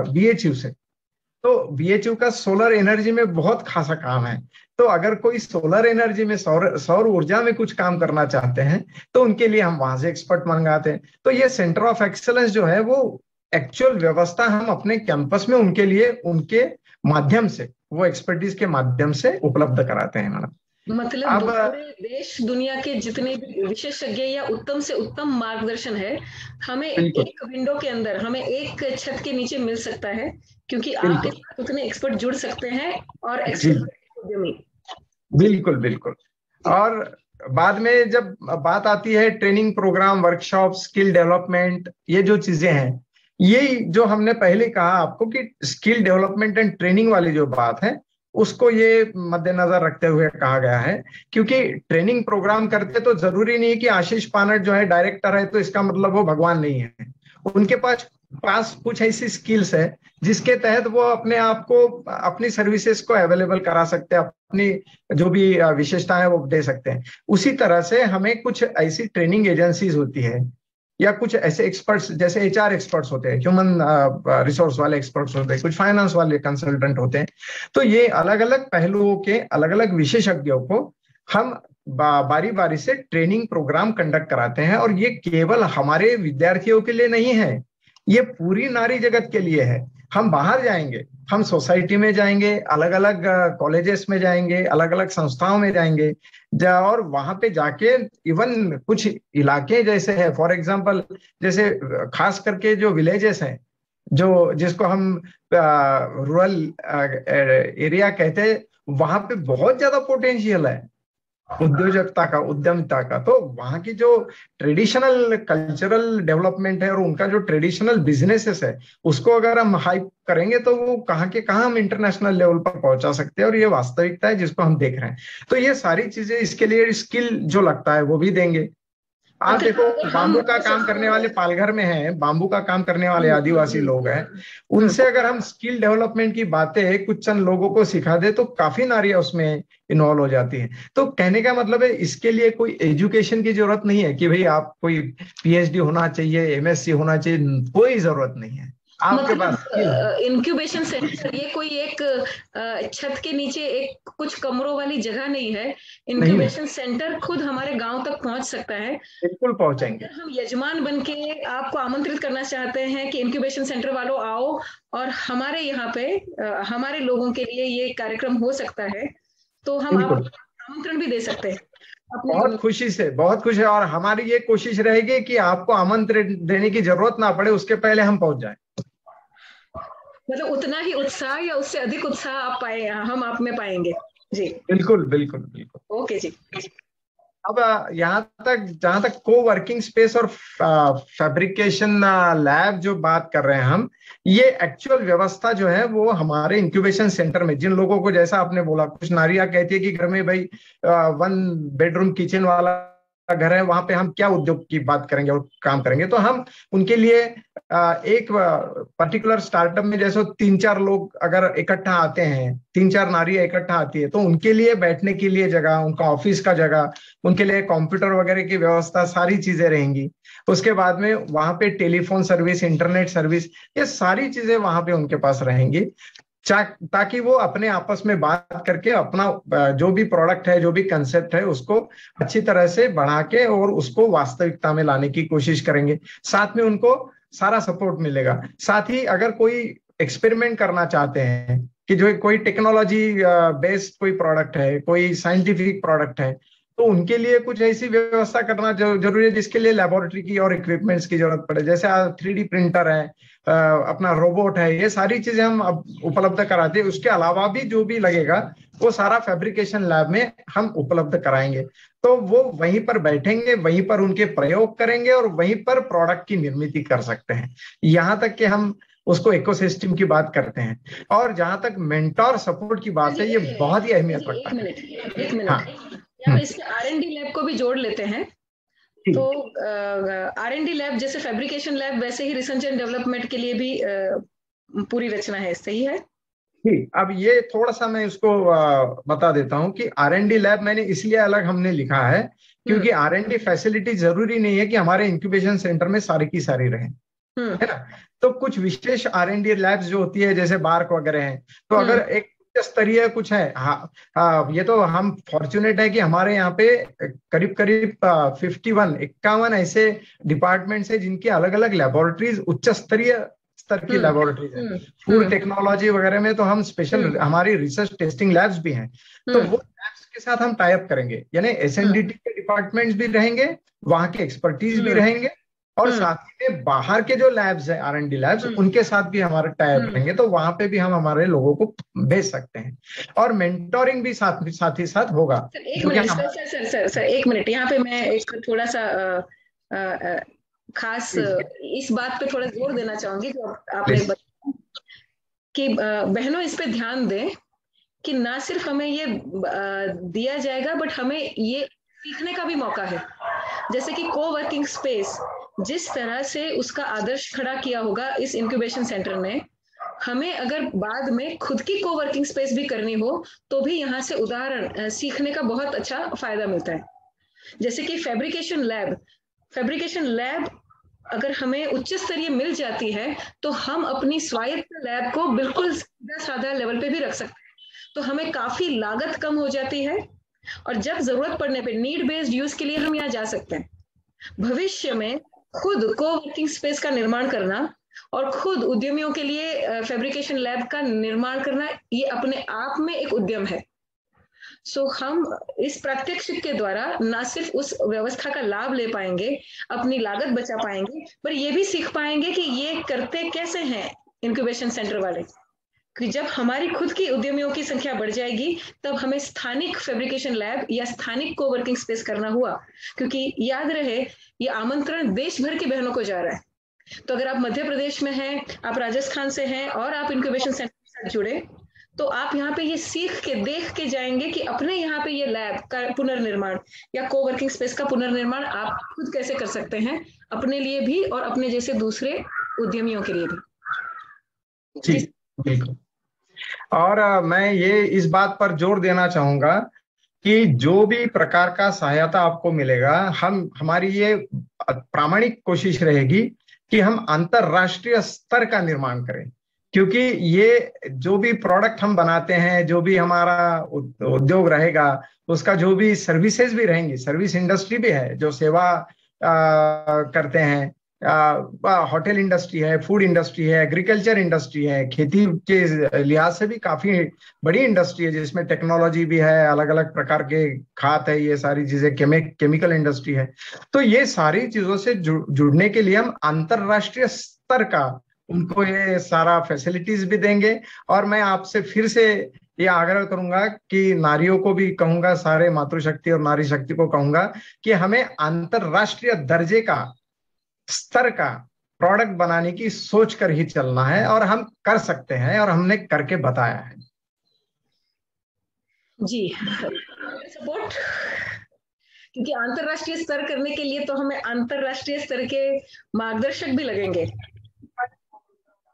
BHU से, तो BHU का सोलर एनर्जी में बहुत खासा काम है। तो अगर कोई सोलर एनर्जी में, सौर ऊर्जा में कुछ काम करना चाहते हैं तो उनके लिए हम वहां से एक्सपर्ट मंगाते हैं। तो ये सेंटर ऑफ एक्सेलेंस जो है वो एक्चुअल व्यवस्था हम अपने कैंपस में उनके लिए, उनके माध्यम से, वो एक्सपर्टीज के माध्यम से उपलब्ध कराते हैं मैडम। मतलब अब पूरे देश दुनिया के जितने भी विशेषज्ञ या उत्तम से उत्तम मार्गदर्शन है, हमें बिल्कुल एक विंडो के अंदर, हमें एक छत के नीचे मिल सकता है, क्योंकि आपके बिल्कुल साथ उतने एक्सपर्ट जुड़ सकते हैं और जी एक्सपर्ट उद्यमी। बिल्कुल बिल्कुल। और बाद में जब बात आती है training programme, workshop, skill development, ये जो चीजें हैं, ये जो हमने पहले कहा आपको कि स्किल डेवलपमेंट एंड ट्रेनिंग वाली जो बात है, उसको ये मद्देनजर रखते हुए कहा गया है। क्योंकि ट्रेनिंग प्रोग्राम करते तो जरूरी नहीं है कि आशीष पानट जो है डायरेक्टर है तो इसका मतलब वो भगवान नहीं है। उनके पास पास कुछ ऐसी स्किल्स है जिसके तहत वो अपने आप को, अपनी सर्विसेज को अवेलेबल करा सकते हैं, अपनी जो भी विशेषताएं है वो दे सकते हैं। उसी तरह से हमें कुछ ऐसी ट्रेनिंग एजेंसीज होती है या कुछ ऐसे एक्सपर्ट्स, जैसे एचआर एक्सपर्ट्स होते हैं, ह्यूमन रिसोर्स वाले एक्सपर्ट्स होते हैं, कुछ फाइनेंस वाले कंसल्टेंट होते हैं। तो ये अलग अलग पहलुओं के अलग अलग विशेषज्ञों को हम बारी बारी से ट्रेनिंग प्रोग्राम कंडक्ट कराते हैं। और ये केवल हमारे विद्यार्थियों के लिए नहीं है, ये पूरी नारी जगत के लिए है। हम बाहर जाएंगे, हम सोसाइटी में जाएंगे, अलग अलग कॉलेजेस में जाएंगे, अलग अलग संस्थाओं में जाएंगे, और वहां पे जाके इवन कुछ इलाके जैसे है, फॉर एग्जांपल जैसे खास करके जो विलेजेस हैं, जो जिसको हम रूरल एरिया कहते हैं, वहां पे बहुत ज्यादा पोटेंशियल है उद्योजकता का, उद्यमिता का। तो वहाँ की जो ट्रेडिशनल कल्चरल डेवलपमेंट है और उनका जो ट्रेडिशनल बिजनेसेस है, उसको अगर हम हाइप करेंगे तो वो कहाँ के कहाँ हम इंटरनेशनल लेवल पर पहुंचा सकते हैं। और ये वास्तविकता है जिसको हम देख रहे हैं। तो ये सारी चीजें, इसके लिए स्किल जो लगता है वो भी देंगे। आप मतलब देखो, अगर हम बांबू का काम करने वाले पालघर में हैं, बांबू का काम करने वाले आदिवासी लोग हैं, हम्म, उनसे अगर हम स्किल डेवलपमेंट की बातें कुछ चंद लोगों को सिखा दे तो काफी नारियां उसमें इन्वॉल्व हो जाती हैं। तो कहने का मतलब है, इसके लिए कोई एजुकेशन की जरूरत नहीं है कि भाई आप कोई पीएचडी होना चाहिए, एमएससी होना चाहिए, कोई जरूरत नहीं है। आपके पास स्किल है। मतलब इंक्यूबेशन सेंटर ये कोई एक छत के नीचे एक कुछ कमरों वाली जगह नहीं है। नहीं है, इंक्यूबेशन सेंटर खुद हमारे गांव तक पहुंच सकता है। बिल्कुल पहुंचेंगे। अगर हम यजमान बन के आपको आमंत्रित करना चाहते हैं कि इंक्यूबेशन सेंटर वालों आओ और हमारे यहाँ पे हमारे लोगों के लिए ये कार्यक्रम हो सकता है, तो हम बिल्कुल, आपको आमंत्रण भी दे सकते हैं अपने बहुत खुशी से, बहुत खुशी है। और हमारी ये कोशिश रहेगी कि आपको आमंत्रण देने की जरूरत ना पड़े, उसके पहले हम पहुंच जाएं। मतलब उतना ही उत्साह या उससे अधिक उत्साह आप पाए, हम आप में पाएंगे। जी, बिल्कुल बिल्कुल बिल्कुल। ओके जी। अब यहाँ तक, जहां तक को वर्किंग स्पेस और फैब्रिकेशन लैब जो बात कर रहे हैं हम, ये एक्चुअल व्यवस्था जो है वो हमारे इंक्यूबेशन सेंटर में, जिन लोगों को, जैसा आपने बोला, कुछ नारियां कहती है कि घर में भाई 1 बेडरूम किचन वाला घर है, वहां पे हम क्या उद्योग की बात करेंगे और काम करेंगे। तो हम उनके लिए एक पर्टिकुलर स्टार्टअप में जैसे 3-4 लोग अगर इकट्ठा आते हैं, 3-4 नारियां इकट्ठा आती है, तो उनके लिए बैठने के लिए जगह, उनका ऑफिस का जगह, उनके लिए कंप्यूटर वगैरह की व्यवस्था, सारी चीजें रहेंगी। उसके बाद में वहां पे टेलीफोन सर्विस, इंटरनेट सर्विस, ये सारी चीजें वहां पे उनके पास रहेंगी, ताकि वो अपने आपस में बात करके अपना जो भी प्रोडक्ट है, जो भी कंसेप्ट है, उसको अच्छी तरह से बढ़ा के और उसको वास्तविकता में लाने की कोशिश करेंगे। साथ में उनको सारा सपोर्ट मिलेगा। साथ ही अगर कोई एक्सपेरिमेंट करना चाहते हैं कि जो कोई टेक्नोलॉजी बेस्ड कोई प्रोडक्ट है, कोई साइंटिफिक प्रोडक्ट है, तो उनके लिए कुछ ऐसी व्यवस्था करना जरूरी है जिसके लिए लेबोरेटरी की और इक्विपमेंट्स की जरूरत पड़े। जैसे 3D प्रिंटर है, अपना रोबोट है, ये सारी चीजें हम अब उपलब्ध कराते हैं। उसके अलावा भी जो भी लगेगा वो सारा फैब्रिकेशन लैब में हम उपलब्ध कराएंगे। तो वो वहीं पर बैठेंगे, वहीं पर उनके प्रयोग करेंगे और वहीं पर प्रोडक्ट की निर्मित कर सकते हैं। यहाँ तक कि हम उसको इकोसिस्टम की बात करते हैं। और जहां तक मेंटोर सपोर्ट की बात है, ये बहुत ही अहमियत रखता है। एक मिनट, हाँ, यहाँ इसके R&D लैब को भी जोड़ लेते हैं। तो R&D लैब जैसे फैब्रिकेशन लैब, वैसे ही रिसर्च एंड डेवलपमेंट के लिए भी पूरी रचना है, सही है? ठीक। अब ये थोड़ा सा मैं इसको बता देता हूँ कि R&D लैब मैंने इसलिए अलग हमने लिखा है क्योंकि R&D फैसिलिटी जरूरी नहीं है कि हमारे इंक्यूबेशन सेंटर में सारी की सारी रहे, है ना। तो कुछ विशेष R&D लैब्स जो होती है, जैसे बार्क वगैरह हैं, तो अगर एक स्तरीय कुछ है, हाँ, ये तो हम फॉर्चुनेट है कि हमारे यहाँ पे करीब करीब 51 ऐसे डिपार्टमेंट्स है जिनकी अलग अलग लेबोरेटरीज, उच्च स्तरीय स्तर की लेबोरेटरीज है। फूड टेक्नोलॉजी वगैरह में तो हम स्पेशल, हमारी रिसर्च टेस्टिंग लैब्स भी हैं। तो वो के साथ हम टाई अप करेंगे, यानी एसएनडीटी के डिपार्टमेंट्स भी रहेंगे, वहां के एक्सपर्टीज भी रहेंगे, और साथ ही में बाहर के जो लैब्स है, R&D लैब्स, उनके साथ भी हमारे टाई अप रहेंगे, तो वहां पे भी हम हमारे लोगों को भेज सकते हैं, और मेंटोरिंग भी साथ ही साथ होगा। एक मिनट सर, एक मिनट, यहाँ पे मैं एक थोड़ा सा खास इस बात पे थोड़ा जोर देना चाहूंगी जो आपने बताया कि बहनों इस पे ध्यान दें कि ना सिर्फ हमें ये दिया जाएगा, बट हमें ये सीखने का भी मौका है। जैसे कि को वर्किंग स्पेस जिस तरह से उसका आदर्श खड़ा किया होगा इस इंक्यूबेशन सेंटर ने, हमें अगर बाद में खुद की को वर्किंग स्पेस भी करनी हो तो भी यहाँ से उदाहरण सीखने का बहुत अच्छा फायदा मिलता है। जैसे कि फैब्रिकेशन लैब अगर हमें उच्च स्तरीय मिल जाती है तो हम अपनी स्वायत्त लैब को बिल्कुल सीधा साधा लेवल पे भी रख सकते हैं, तो हमें काफी लागत कम हो जाती है, और जब जरूरत पड़ने पे नीड बेस्ड यूज के लिए हम यहाँ जा सकते हैं। भविष्य में खुद को वर्किंग स्पेस का निर्माण करना और खुद उद्यमियों के लिए फैब्रिकेशन लैब का निर्माण करना, ये अपने आप में एक उद्यम है। सो हम इस प्रात्यक्षिक के द्वारा न सिर्फ उस व्यवस्था का लाभ ले पाएंगे, अपनी लागत बचा पाएंगे, पर ये भी सीख पाएंगे कि ये करते कैसे हैं इंक्यूबेशन सेंटर वाले। कि जब हमारी खुद की उद्यमियों की संख्या बढ़ जाएगी तब हमें स्थानिक फैब्रिकेशन लैब या स्थानिक को वर्किंग स्पेस करना हुआ, क्योंकि याद रहे ये आमंत्रण देश भर की बहनों को जा रहा है। तो अगर आप मध्य प्रदेश में हैं, आप राजस्थान से हैं और आप इंक्यूबेशन सेंटर के साथ जुड़े, तो आप यहाँ पे ये सीख के देख के जाएंगे कि अपने यहाँ पे ये लैब का पुनर्निर्माण या को वर्किंग स्पेस का पुनर्निर्माण आप खुद कैसे कर सकते हैं, अपने लिए भी और अपने जैसे दूसरे उद्यमियों के लिए भी। जी बिल्कुल। और मैं ये इस बात पर जोर देना चाहूंगा कि जो भी प्रकार का सहायता आपको मिलेगा, हमारी ये प्रामाणिक कोशिश रहेगी कि हम अंतरराष्ट्रीय स्तर का निर्माण करें, क्योंकि ये जो भी प्रोडक्ट हम बनाते हैं, जो भी हमारा उद्योग रहेगा, उसका जो भी सर्विसेज भी रहेंगी, सर्विस इंडस्ट्री भी है जो सेवा करते हैं, होटल इंडस्ट्री है, फूड इंडस्ट्री है, एग्रीकल्चर इंडस्ट्री है, खेती के लिहाज से भी काफी बड़ी इंडस्ट्री है जिसमें टेक्नोलॉजी भी है, अलग अलग प्रकार के खाद है, ये सारी चीजें, केमिकल इंडस्ट्री है। तो ये सारी चीजों से जुड़ने के लिए हम अंतरराष्ट्रीय स्तर का उनको ये सारा फैसिलिटीज भी देंगे। और मैं आपसे फिर से ये आग्रह करूंगा कि नारियों को भी कहूंगा, सारे मातृशक्ति और नारी शक्ति को कहूंगा कि हमें अंतरराष्ट्रीय दर्जे का स्तर का प्रोडक्ट बनाने की सोच कर ही चलना है, और हम कर सकते हैं और हमने करके बताया है। जी सपोर्ट, क्योंकि अंतरराष्ट्रीय स्तर करने के लिए तो हमें अंतरराष्ट्रीय स्तर के मार्गदर्शक भी लगेंगे।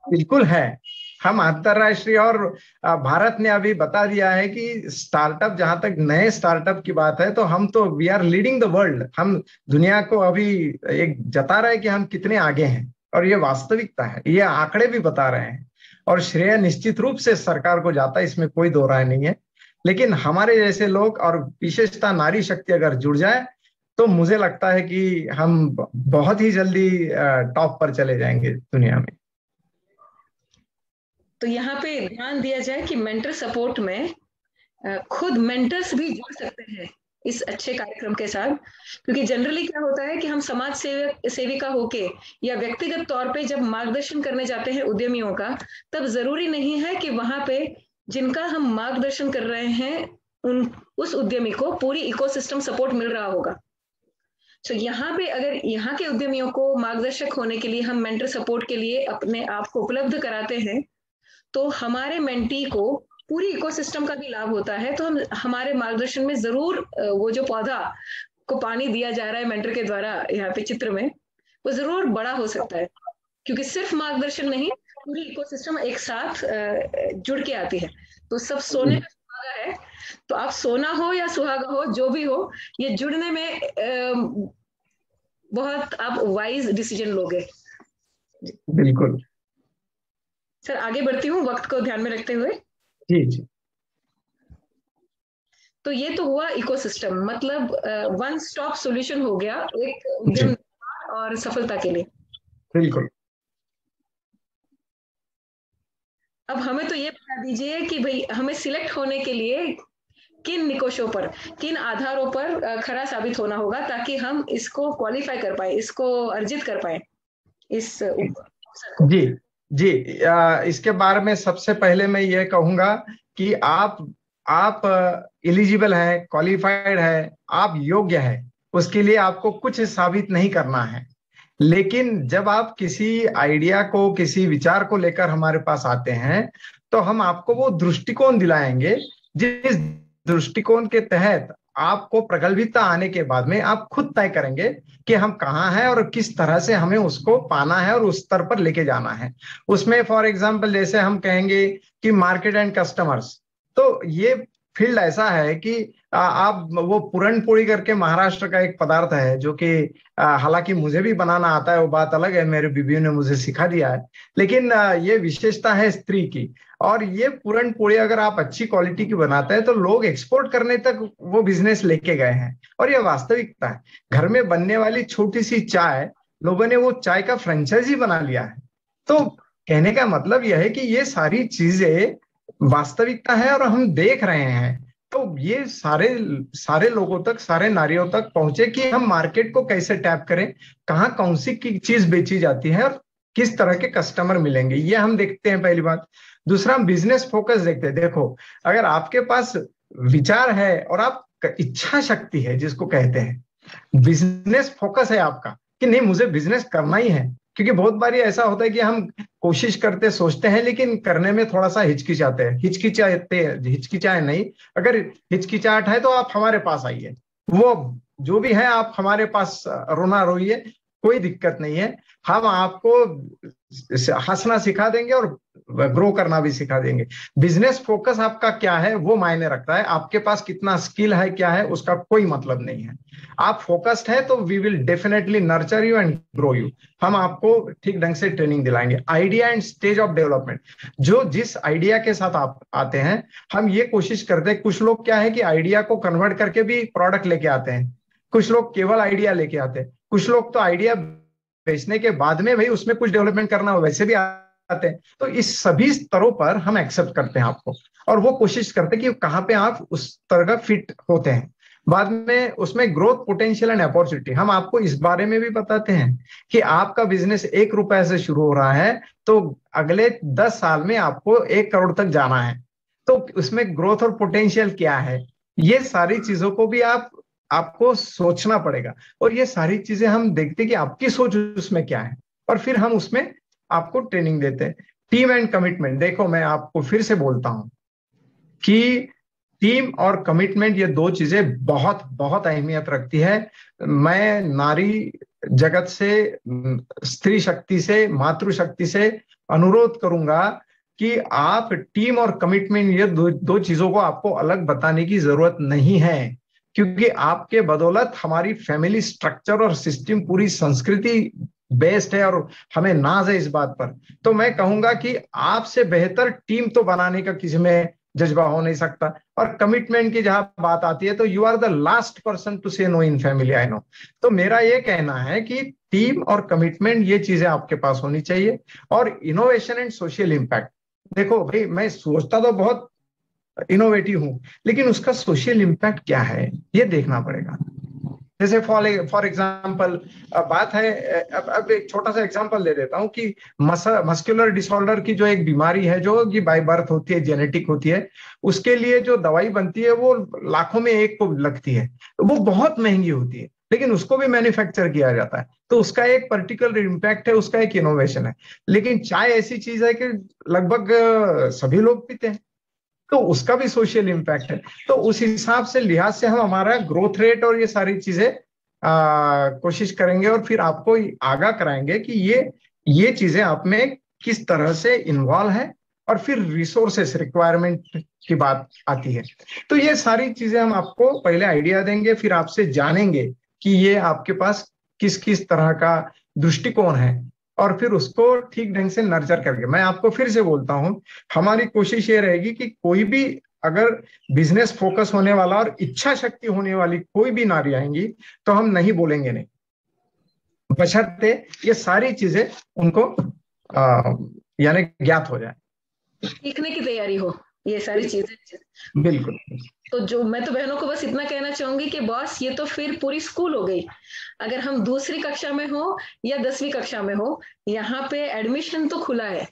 बिल्कुल है, हम अंतरराष्ट्रीय, और भारत ने अभी बता दिया है कि स्टार्टअप, जहां तक नए स्टार्टअप की बात है, तो हम तो we are leading the world, हम दुनिया को अभी एक जता रहे हैं कि हम कितने आगे हैं, और ये वास्तविकता है, ये आंकड़े भी बता रहे हैं, और श्रेय निश्चित रूप से सरकार को जाता है, इसमें कोई दो राय नहीं है। लेकिन हमारे जैसे लोग और विशेषता नारी शक्ति अगर जुड़ जाए तो मुझे लगता है कि हम बहुत ही जल्दी टॉप पर चले जाएंगे दुनिया में। तो यहाँ पे ध्यान दिया जाए कि मेंटर सपोर्ट में खुद मेंटर्स भी जुड़ सकते हैं इस अच्छे कार्यक्रम के साथ, क्योंकि जनरली क्या होता है कि हम समाज सेविका होके या व्यक्तिगत तौर पे जब मार्गदर्शन करने जाते हैं उद्यमियों का, तब जरूरी नहीं है कि वहां पे जिनका हम मार्गदर्शन कर रहे हैं उस उद्यमी को पूरी इकोसिस्टम सपोर्ट मिल रहा होगा। तो यहाँ पे अगर यहाँ के उद्यमियों को मार्गदर्शक होने के लिए हम मेंटर सपोर्ट के लिए अपने आप को उपलब्ध कराते हैं, तो हमारे मेंटी को पूरी इकोसिस्टम का भी लाभ होता है। तो हम हमारे मार्गदर्शन में जरूर वो जो पौधा को पानी दिया जा रहा है मेंटर के द्वारा यहाँ पे चित्र में, वो जरूर बड़ा हो सकता है, क्योंकि सिर्फ मार्गदर्शन नहीं, पूरी इकोसिस्टम एक साथ जुड़ के आती है। तो सब सोने का सुहागा है, तो आप सोना हो या सुहागा हो, जो भी हो, ये जुड़ने में बहुत आप वाइज डिसीजन लोगे। बिल्कुल सर आगे बढ़ती हूँ वक्त को ध्यान में रखते हुए। जी जी। तो ये तो हुआ इकोसिस्टम, मतलब वन स्टॉप सॉल्यूशन हो गया एक उद्यम और सफलता के लिए। बिल्कुल। अब हमें तो ये बता दीजिए कि भाई हमें सिलेक्ट होने के लिए किन निकोशों पर, किन आधारों पर खरा साबित होना होगा ताकि हम इसको क्वालिफाई कर पाए, इसको अर्जित कर पाए इस अवसर को। जी जी, इसके बारे में सबसे पहले मैं ये कहूंगा कि आप एलिजिबल हैं, क्वालिफाइड है, आप योग्य है, उसके लिए आपको कुछ साबित नहीं करना है। लेकिन जब आप किसी आइडिया को, किसी विचार को लेकर हमारे पास आते हैं, तो हम आपको वो दृष्टिकोण दिलाएंगे जिस दृष्टिकोण के तहत आपको प्रगल्भितता आने के बाद में आप खुद तय करेंगे कि हम कहाँ हैं और किस तरह से हमें उसको पाना है और उस स्तर पर लेके जाना है। उसमें फॉर एग्जांपल जैसे हम कहेंगे कि मार्केट एंड कस्टमर्स, तो ये फील्ड ऐसा है कि आप वो पूरन पोड़ी करके महाराष्ट्र का एक पदार्थ है जो कि हालांकि मुझे भी बनाना आता है, वो बात अलग है, मेरे बीबी ने मुझे सिखा दिया है, लेकिन ये विशेषता है स्त्री की। और ये पूरन पोड़ी अगर आप अच्छी क्वालिटी की बनाते हैं तो लोग एक्सपोर्ट करने तक वो बिजनेस लेके गए हैं, और ये वास्तविकता है। घर में बनने वाली छोटी सी चाय, लोगों ने वो चाय का फ्रेंचाइजी बना लिया है। तो कहने का मतलब यह है कि ये सारी चीजें वास्तविकता है और हम देख रहे हैं। तो ये सारे सारे लोगों तक, सारे नारियों तक पहुंचे कि हम मार्केट को कैसे टैप करें, कहाँ कौन सी की चीज बेची जाती है और किस तरह के कस्टमर मिलेंगे, ये हम देखते हैं, पहली बात। दूसरा, हम बिजनेस फोकस देखते हैं। देखो, अगर आपके पास विचार है और आप इच्छा शक्ति है जिसको कहते हैं, बिजनेस फोकस है आपका कि नहीं मुझे बिजनेस करना ही है, क्योंकि बहुत बार ऐसा होता है कि हम कोशिश करते, सोचते हैं, लेकिन करने में थोड़ा सा हिचकिचाते हैं। हिचकिचाए नहीं, अगर हिचकिचाहट है तो आप हमारे पास आइए, वो जो भी है आप हमारे पास रोना रोइए, कोई दिक्कत नहीं है। हम आपको हंसना सिखा देंगे और ग्रो करना भी सिखा देंगे। बिजनेस फोकस आपका क्या है वो मायने रखता है, आपके पास कितना स्किल है क्या है उसका कोई मतलब नहीं है। आप फोकस्ड है तो we will definitely nurture you and grow you. हम आपको ठीक ढंग से ट्रेनिंग दिलाएंगे। Idea and stage of development, जो जिस आइडिया के साथ आप आते हैं, हम ये कोशिश करते हैं। कुछ लोग क्या है कि आइडिया को कन्वर्ट करके भी प्रोडक्ट लेके आते हैं, कुछ लोग केवल आइडिया लेके आते हैं, कुछ लोग तो आइडिया बेचने के बाद में भाई उसमें कुछ डेवलपमेंट करना हो वैसे भी आते हैं। तो इस सभी स्तरों पर हम एक्सेप्ट करते हैं आपको, और वो कोशिश करते हैं कि कहाँ पे आप उस तरह का फिट होते हैं। बाद में उसमें ग्रोथ पोटेंशियल एंड अपॉर्चुनिटी, हम आपको इस बारे में भी बताते हैं कि आपका बिजनेस 1 रुपए से शुरू हो रहा है तो अगले 10 साल में आपको 1 करोड़ तक जाना है, तो उसमें ग्रोथ और पोटेंशियल क्या है, ये सारी चीजों को भी आपको सोचना पड़ेगा। और ये सारी चीजें हम देखते हैं कि आपकी सोच उसमें क्या है, और फिर हम उसमें आपको ट्रेनिंग देते हैं। टीम एंड कमिटमेंट, देखो मैं आपको फिर से बोलता हूं कि टीम और कमिटमेंट, ये दो चीजें बहुत बहुत अहमियत रखती है। मैं नारी जगत से, स्त्री शक्ति से, मातृशक्ति से अनुरोध करूंगा कि आप टीम और कमिटमेंट, ये दो चीजों को आपको अलग बताने की जरूरत नहीं है, क्योंकि आपके बदौलत हमारी फैमिली स्ट्रक्चर और सिस्टम, पूरी संस्कृति बेस्ड है और हमें नाज है इस बात पर। तो मैं कहूंगा कि आपसे बेहतर टीम तो बनाने का किसी में जज्बा हो नहीं सकता। और कमिटमेंट की जहां बात आती है तो you are the last person to say no in family, I know. तो मेरा ये कहना है कि टीम और कमिटमेंट, ये चीजें आपके पास होनी चाहिए। और इनोवेशन एंड सोशल इम्पैक्ट, देखो भाई मैं सोचता तो बहुत इनोवेटिव हूं, लेकिन उसका सोशल इम्पैक्ट क्या है ये देखना पड़ेगा। जैसे फॉर एग्जाम्पल बात है, अब एक छोटा सा एग्जाम्पल दे देता हूं कि मस्कुलर डिसऑर्डर की जो एक बीमारी है जो कि बाय बर्थ होती है, जेनेटिक होती है, उसके लिए जो दवाई बनती है वो लाखों में एक को लगती है, वो बहुत महंगी होती है, लेकिन उसको भी मैन्युफैक्चर किया जाता है। तो उसका एक पर्टिकुलर इम्पैक्ट है, उसका एक इनोवेशन है। लेकिन चाय ऐसी चीज है कि लगभग सभी लोग पीते हैं, तो उसका भी सोशल इम्पैक्ट है। तो उस हिसाब से लिहाज से हम हमारा ग्रोथ रेट और ये सारी चीजें कोशिश करेंगे, और फिर आपको आगाह कराएंगे कि ये चीजें आप में किस तरह से इन्वॉल्व है। और फिर रिसोर्सेस रिक्वायरमेंट की बात आती है, तो ये सारी चीजें हम आपको पहले आइडिया देंगे, फिर आपसे जानेंगे कि ये आपके पास किस किस तरह का दृष्टिकोण है, और फिर उसको ठीक ढंग से नर्चर करके। मैं आपको फिर से बोलता हूं, हमारी कोशिश ये रहेगी कि कोई भी अगर बिजनेस फोकस होने वाला और इच्छा शक्ति होने वाली कोई भी नारी आएंगी तो हम नहीं बोलेंगे नहीं, बशर्ते ये सारी चीजें उनको यानी ज्ञात हो जाए, सीखने की तैयारी हो, ये सारी चीजें। बिल्कुल। तो जो मैं तो बहनों को बस इतना कहना चाहूंगी कि बॉस, ये तो फिर पूरी स्कूल हो गई। अगर हम दूसरी कक्षा में हो या 10वीं कक्षा में हो, यहाँ पे एडमिशन तो खुला है।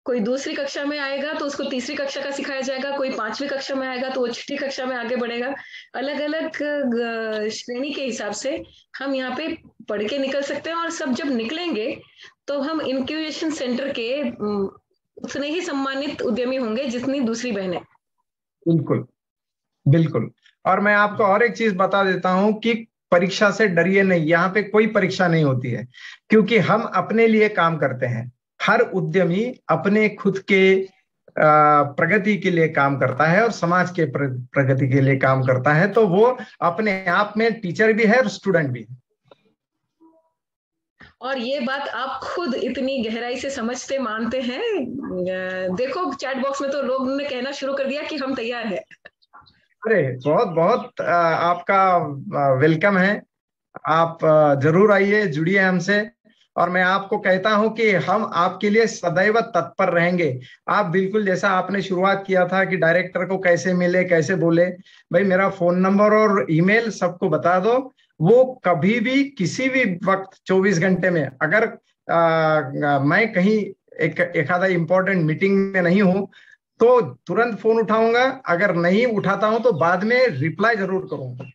कोई दूसरी कक्षा में आएगा तो उसको तीसरी कक्षा का सिखाया जाएगा, कोई 5वीं कक्षा में आएगा तो वो छठी कक्षा में आगे बढ़ेगा। अलग अलग श्रेणी के हिसाब से हम यहाँ पे पढ़ के निकल सकते हैं, और सब जब निकलेंगे तो हम इंक्यूबेशन सेंटर के उतने ही सम्मानित उद्यमी होंगे जितनी दूसरी बहनें। बिल्कुल बिल्कुल। और मैं आपको और एक चीज बता देता हूं कि परीक्षा से डरिए नहीं, यहाँ पे कोई परीक्षा नहीं होती है, क्योंकि हम अपने लिए काम करते हैं। हर उद्यमी अपने खुद के प्रगति के लिए काम करता है और समाज के प्रगति के लिए काम करता है, तो वो अपने आप में टीचर भी है और स्टूडेंट भी है। और ये बात आप खुद इतनी गहराई से समझते मानते हैं। देखो चैट बॉक्स में तो लोग ने कहना शुरू कर दिया कि हम तैयार हैं। अरे बहुत बहुत आपका वेलकम है। आप जरूर आइए, जुड़िए हमसे। और मैं आपको कहता हूं कि हम आपके लिए सदैव तत्पर रहेंगे। आप बिल्कुल जैसा आपने शुरुआत किया था कि डायरेक्टर को कैसे मिले, कैसे बोले, भाई मेरा फोन नंबर और ईमेल सबको बता दो। वो कभी भी किसी भी वक्त 24 घंटे में, अगर मैं कहीं एक आधा इंपॉर्टेंट मीटिंग में नहीं हूं तो तुरंत फोन उठाऊंगा। अगर नहीं उठाता हूं तो बाद में रिप्लाई जरूर करूंगा।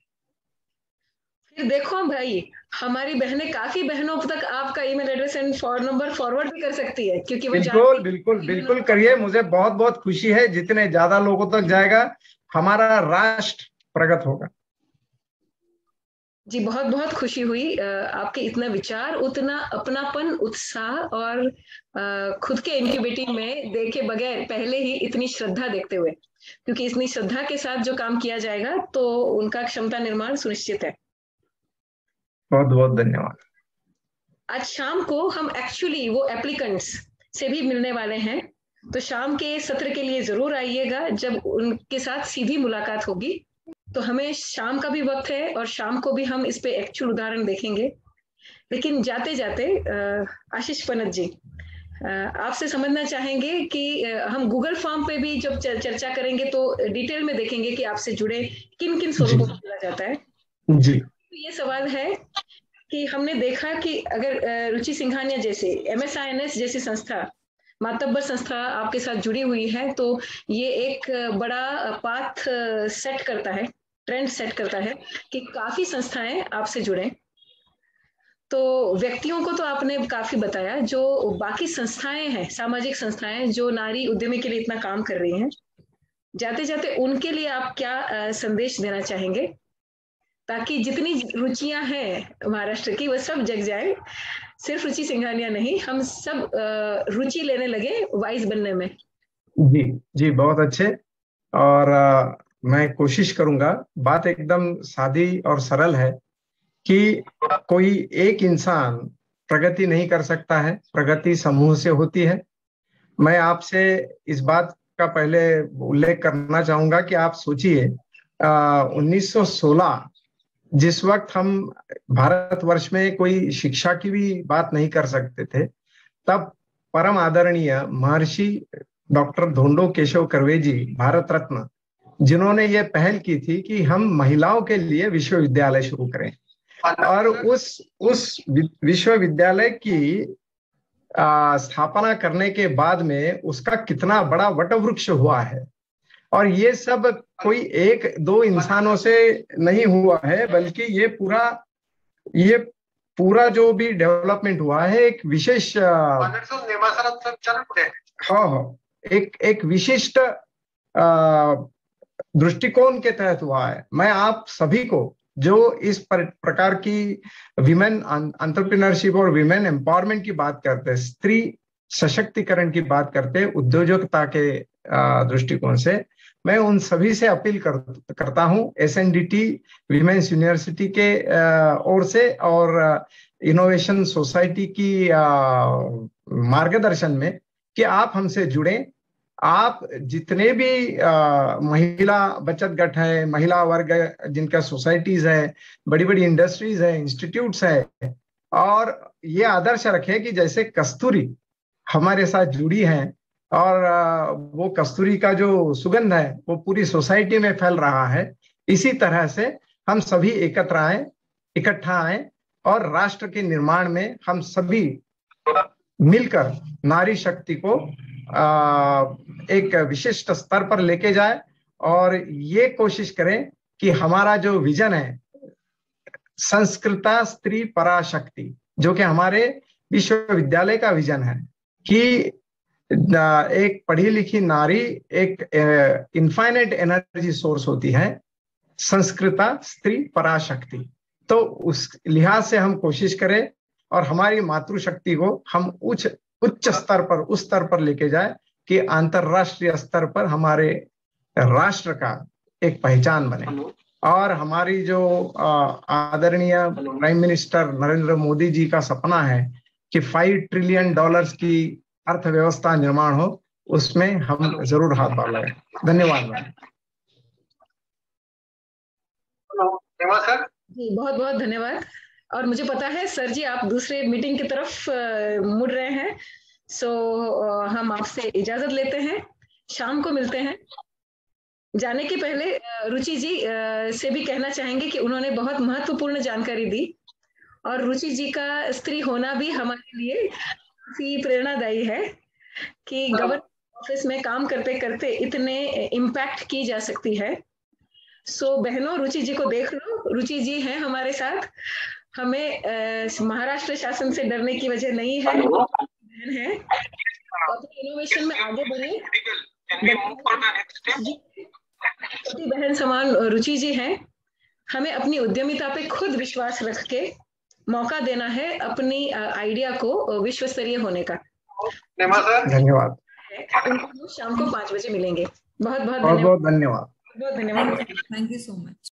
फिर देखो भाई, हमारी बहनें, काफी बहनों तक आपका email address and phone number forward भी कर सकती है, क्योंकि वो बिल्कुल बिल्कुल बिल्कुल करिए। मुझे बहुत बहुत खुशी है, जितने ज्यादा लोगों तक जाएगा हमारा राष्ट्र प्रगत होगा। जी, बहुत बहुत खुशी हुई आपके इतना विचार, उतना अपनापन, उत्साह और खुद के इंक्यूबेटिंग में देखे बगैर पहले ही इतनी श्रद्धा देखते हुए, क्योंकि इतनी श्रद्धा के साथ जो काम किया जाएगा तो उनका क्षमता निर्माण सुनिश्चित है। बहुत बहुत धन्यवाद। आज शाम को हम एक्चुअली वो एप्लीकेंट्स से भी मिलने वाले हैं, तो शाम के सत्र के लिए जरूर आइएगा। जब उनके साथ सीधी मुलाकात होगी तो हमें शाम का भी वक्त है और शाम को भी हम इस पे एक्चुअल उदाहरण देखेंगे। लेकिन जाते जाते आशीष पन्त जी, आपसे समझना चाहेंगे कि हम गूगल फॉर्म पे भी जब चर्चा करेंगे तो डिटेल में देखेंगे कि आपसे जुड़े किन किन स्वरूपों में मिला जाता है। जी, तो ये सवाल है कि हमने देखा कि अगर रुचि सिंघानिया जैसे MSINS जैसी संस्था, मातब्बर संस्था आपके साथ जुड़ी हुई है, तो ये एक बड़ा पाथ सेट करता है, ट्रेंड सेट करता है कि काफी संस्थाएं आपसे जुड़े। तो व्यक्तियों को तो आपने काफी बताया, जो बाकी संस्थाएं हैं, सामाजिक संस्थाएं जो नारी उद्यमी के लिए इतना काम कर रही हैं, जाते जाते उनके लिए आप क्या संदेश देना चाहेंगे, ताकि जितनी रुचियां हैं महाराष्ट्र की वो सब जग जाए, सिर्फ रुचि सिंघानिया नहीं, हम सब रुचि लेने लगे वाइस बनने में। जी जी, बहुत अच्छे। और मैं कोशिश करूंगा। बात एकदम सादी और सरल है कि कोई एक इंसान प्रगति नहीं कर सकता है, प्रगति समूह से होती है। मैं आपसे इस बात का पहले उल्लेख करना चाहूंगा कि आप सोचिए 1916, जिस वक्त हम भारतवर्ष में कोई शिक्षा की भी बात नहीं कर सकते थे, तब परम आदरणीय महर्षि डॉक्टर धोंडो केशव कर्वे जी, भारत रत्न, जिन्होंने ये पहल की थी कि हम महिलाओं के लिए विश्वविद्यालय शुरू करें। और उस विश्वविद्यालय की स्थापना करने के बाद में उसका कितना बड़ा वटवृक्ष हुआ है। और ये सब कोई एक दो इंसानों से नहीं हुआ है, बल्कि ये पूरा जो भी डेवलपमेंट हुआ है एक विशेष एक विशिष्ट दृष्टिकोण के तहत हुआ है। मैं आप सभी को जो इस प्रकार की विमेन एंटरप्रेन्योरशिप और विमेन एम्पावरमेंट की बात करते हैं, स्त्री सशक्तिकरण की बात करते हैं उद्योजकता के दृष्टिकोण से, मैं उन सभी से अपील करता हूं SNDT विमेन्स यूनिवर्सिटी के ओर से और इनोवेशन सोसाइटी की मार्गदर्शन में कि आप हमसे जुड़ें। आप जितने भी महिला बचत गट है, महिला वर्ग जिनका सोसाइटीज है, बड़ी बड़ी इंडस्ट्रीज है, इंस्टीट्यूट्स है, और ये आदर्श रखें कि जैसे कस्तूरी हमारे साथ जुड़ी हैं और वो कस्तूरी का जो सुगंध है वो पूरी सोसाइटी में फैल रहा है। इसी तरह से हम सभी एकत्र आए, इकट्ठा आए और राष्ट्र के निर्माण में हम सभी मिलकर नारी शक्ति को एक विशिष्ट स्तर पर लेके जाए और ये कोशिश करें कि हमारा जो विजन है संस्कृता स्त्री पराशक्ति, जो कि हमारे विश्वविद्यालय का विजन है कि एक पढ़ी लिखी नारी एक इनफाइनाइट एनर्जी सोर्स होती है, संस्कृता स्त्री पराशक्ति। तो उस लिहाज से हम कोशिश करें और हमारी मातृशक्ति को हम उच्च स्तर पर, उस स्तर पर लेके जाए कि अंतरराष्ट्रीय स्तर पर हमारे राष्ट्र का एक पहचान बने। और हमारी जो आदरणीय प्राइम मिनिस्टर नरेंद्र मोदी जी का सपना है कि $5 ट्रिलियन की अर्थव्यवस्था निर्माण हो, उसमें हम जरूर हाथ डालें। धन्यवाद मैम। धन्यवाद सर जी, बहुत बहुत धन्यवाद। और मुझे पता है सर जी आप दूसरे मीटिंग की तरफ मुड़ रहे हैं, सो हम आपसे इजाजत लेते हैं, शाम को मिलते हैं। जाने के पहले रुचि जी से भी कहना चाहेंगे कि उन्होंने बहुत महत्वपूर्ण जानकारी दी और रुचि जी का स्त्री होना भी हमारे लिए काफी प्रेरणादायी है कि गवर्नमेंट ऑफिस में काम करते करते इतने इम्पैक्ट की जा सकती है। सो बहनों, रुचि जी को देख लो, रुचि जी हैं हमारे साथ। हमें महाराष्ट्र शासन से डरने की वजह नहीं है, बहन है, अपने इनोवेशन में आगे बढ़े। छोटी बहन समान रुचि जी हैं। हमें अपनी उद्यमिता पे खुद विश्वास रख के मौका देना है अपनी आइडिया को विश्व स्तरीय होने का। धन्यवाद। शाम को 5 बजे मिलेंगे। बहुत बहुत धन्यवाद। बहुत धन्यवाद। Thank you so much.